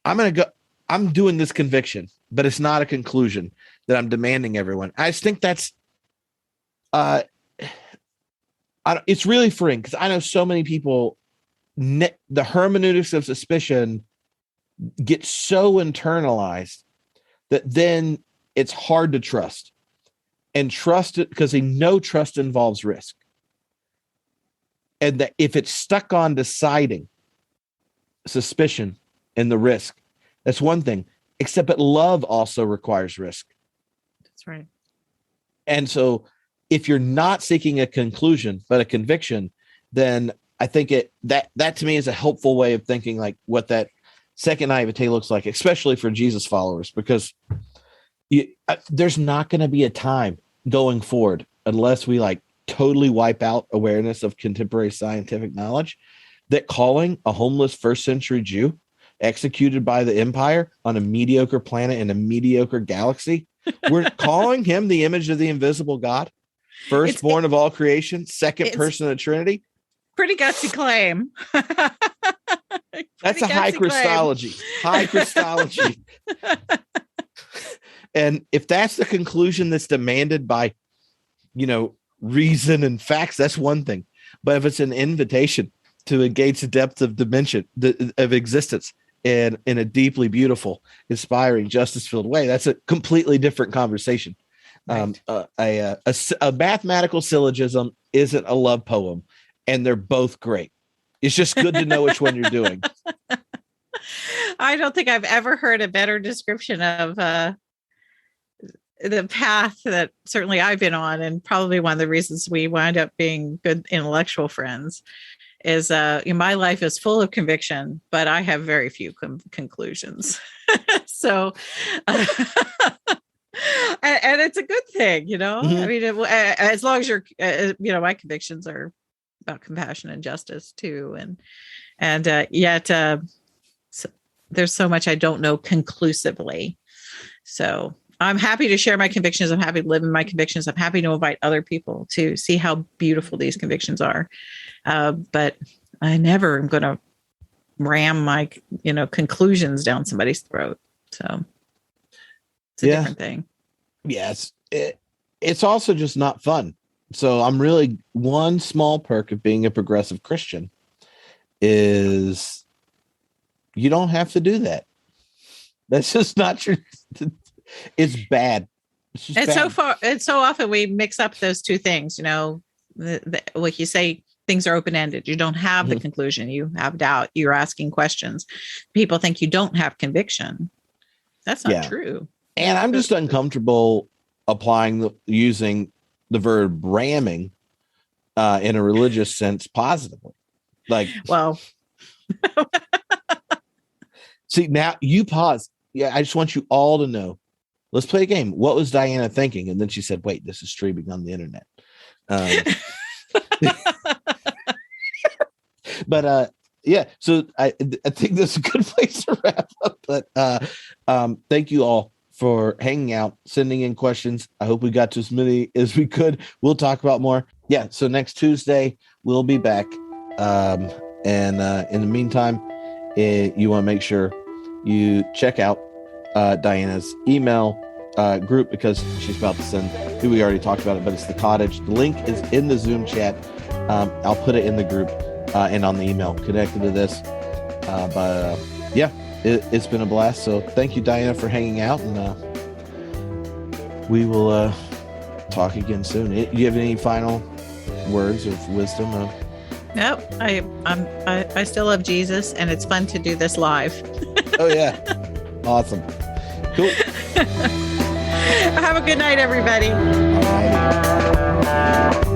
I'm doing this conviction, but it's not a conclusion that I'm demanding everyone. I just think that's it's really freeing because I know so many people, the hermeneutics of suspicion get so internalized that then it's hard to trust. And trust it because they know trust involves risk. And that if it's stuck on deciding suspicion and the risk, that's one thing. Except that love also requires risk. That's right. And so if you're not seeking a conclusion, but a conviction, then I think that to me is a helpful way of thinking like what that second naivete looks like, especially for Jesus followers, because there's not going to be a time going forward unless we like totally wipe out awareness of contemporary scientific knowledge that calling a homeless first century Jew executed by the empire on a mediocre planet in a mediocre galaxy, we're calling him the image of the invisible God, firstborn of all creation, second person of the Trinity. Pretty gutsy claim. That's a high Christology. High Christology. And if that's the conclusion that's demanded by, reason and facts, that's one thing. But if it's an invitation to engage the depth of dimension of existence in a deeply beautiful, inspiring, justice-filled way, that's a completely different conversation. Right. A mathematical syllogism isn't a love poem, and they're both great. It's just good to know which one you're doing. I don't think I've ever heard a better description of the path that certainly I've been on, and probably one of the reasons we wind up being good intellectual friends is my life is full of conviction, but I have very few conclusions. So, and it's a good thing, Mm-hmm. I mean, as long as you're, my convictions are about compassion and justice too. And yet so there's so much I don't know conclusively. So I'm happy to share my convictions. I'm happy to live in my convictions. I'm happy to invite other people to see how beautiful these convictions are. But I never am going to ram my, conclusions down somebody's throat. So it's a different thing. Yes. It's also just not fun. So I'm really, one small perk of being a progressive Christian is you don't have to do that. That's just not true. It's bad. It's so often we mix up those two things, like you say, things are open-ended. You don't have the conclusion. You have doubt. You're asking questions. People think you don't have conviction. That's not true. And I'm just uncomfortable using the verb ramming in a religious sense positively. Like, well, see, now you pause. Yeah, I just want you all to know. Let's play a game. What was Diana thinking? And then she said, wait, this is streaming on the internet. But so I think that's a good place to wrap up. But thank you all for hanging out, sending in questions. I hope we got to as many as we could. We'll talk about more. Yeah, so next Tuesday, we'll be back. And in the meantime, you want to make sure you check out Diana's email group, because she's about to send, we already talked about it, but it's the Cottage. The link is in the Zoom chat. I'll put it in the group and on the email connected to this. It's been a blast. So thank you, Diana, for hanging out, and we will talk again soon. Do you have any final words of wisdom? Nope. I still love Jesus, and it's fun to do this live. Oh yeah. Awesome. Cool. Have a good night, everybody. All right.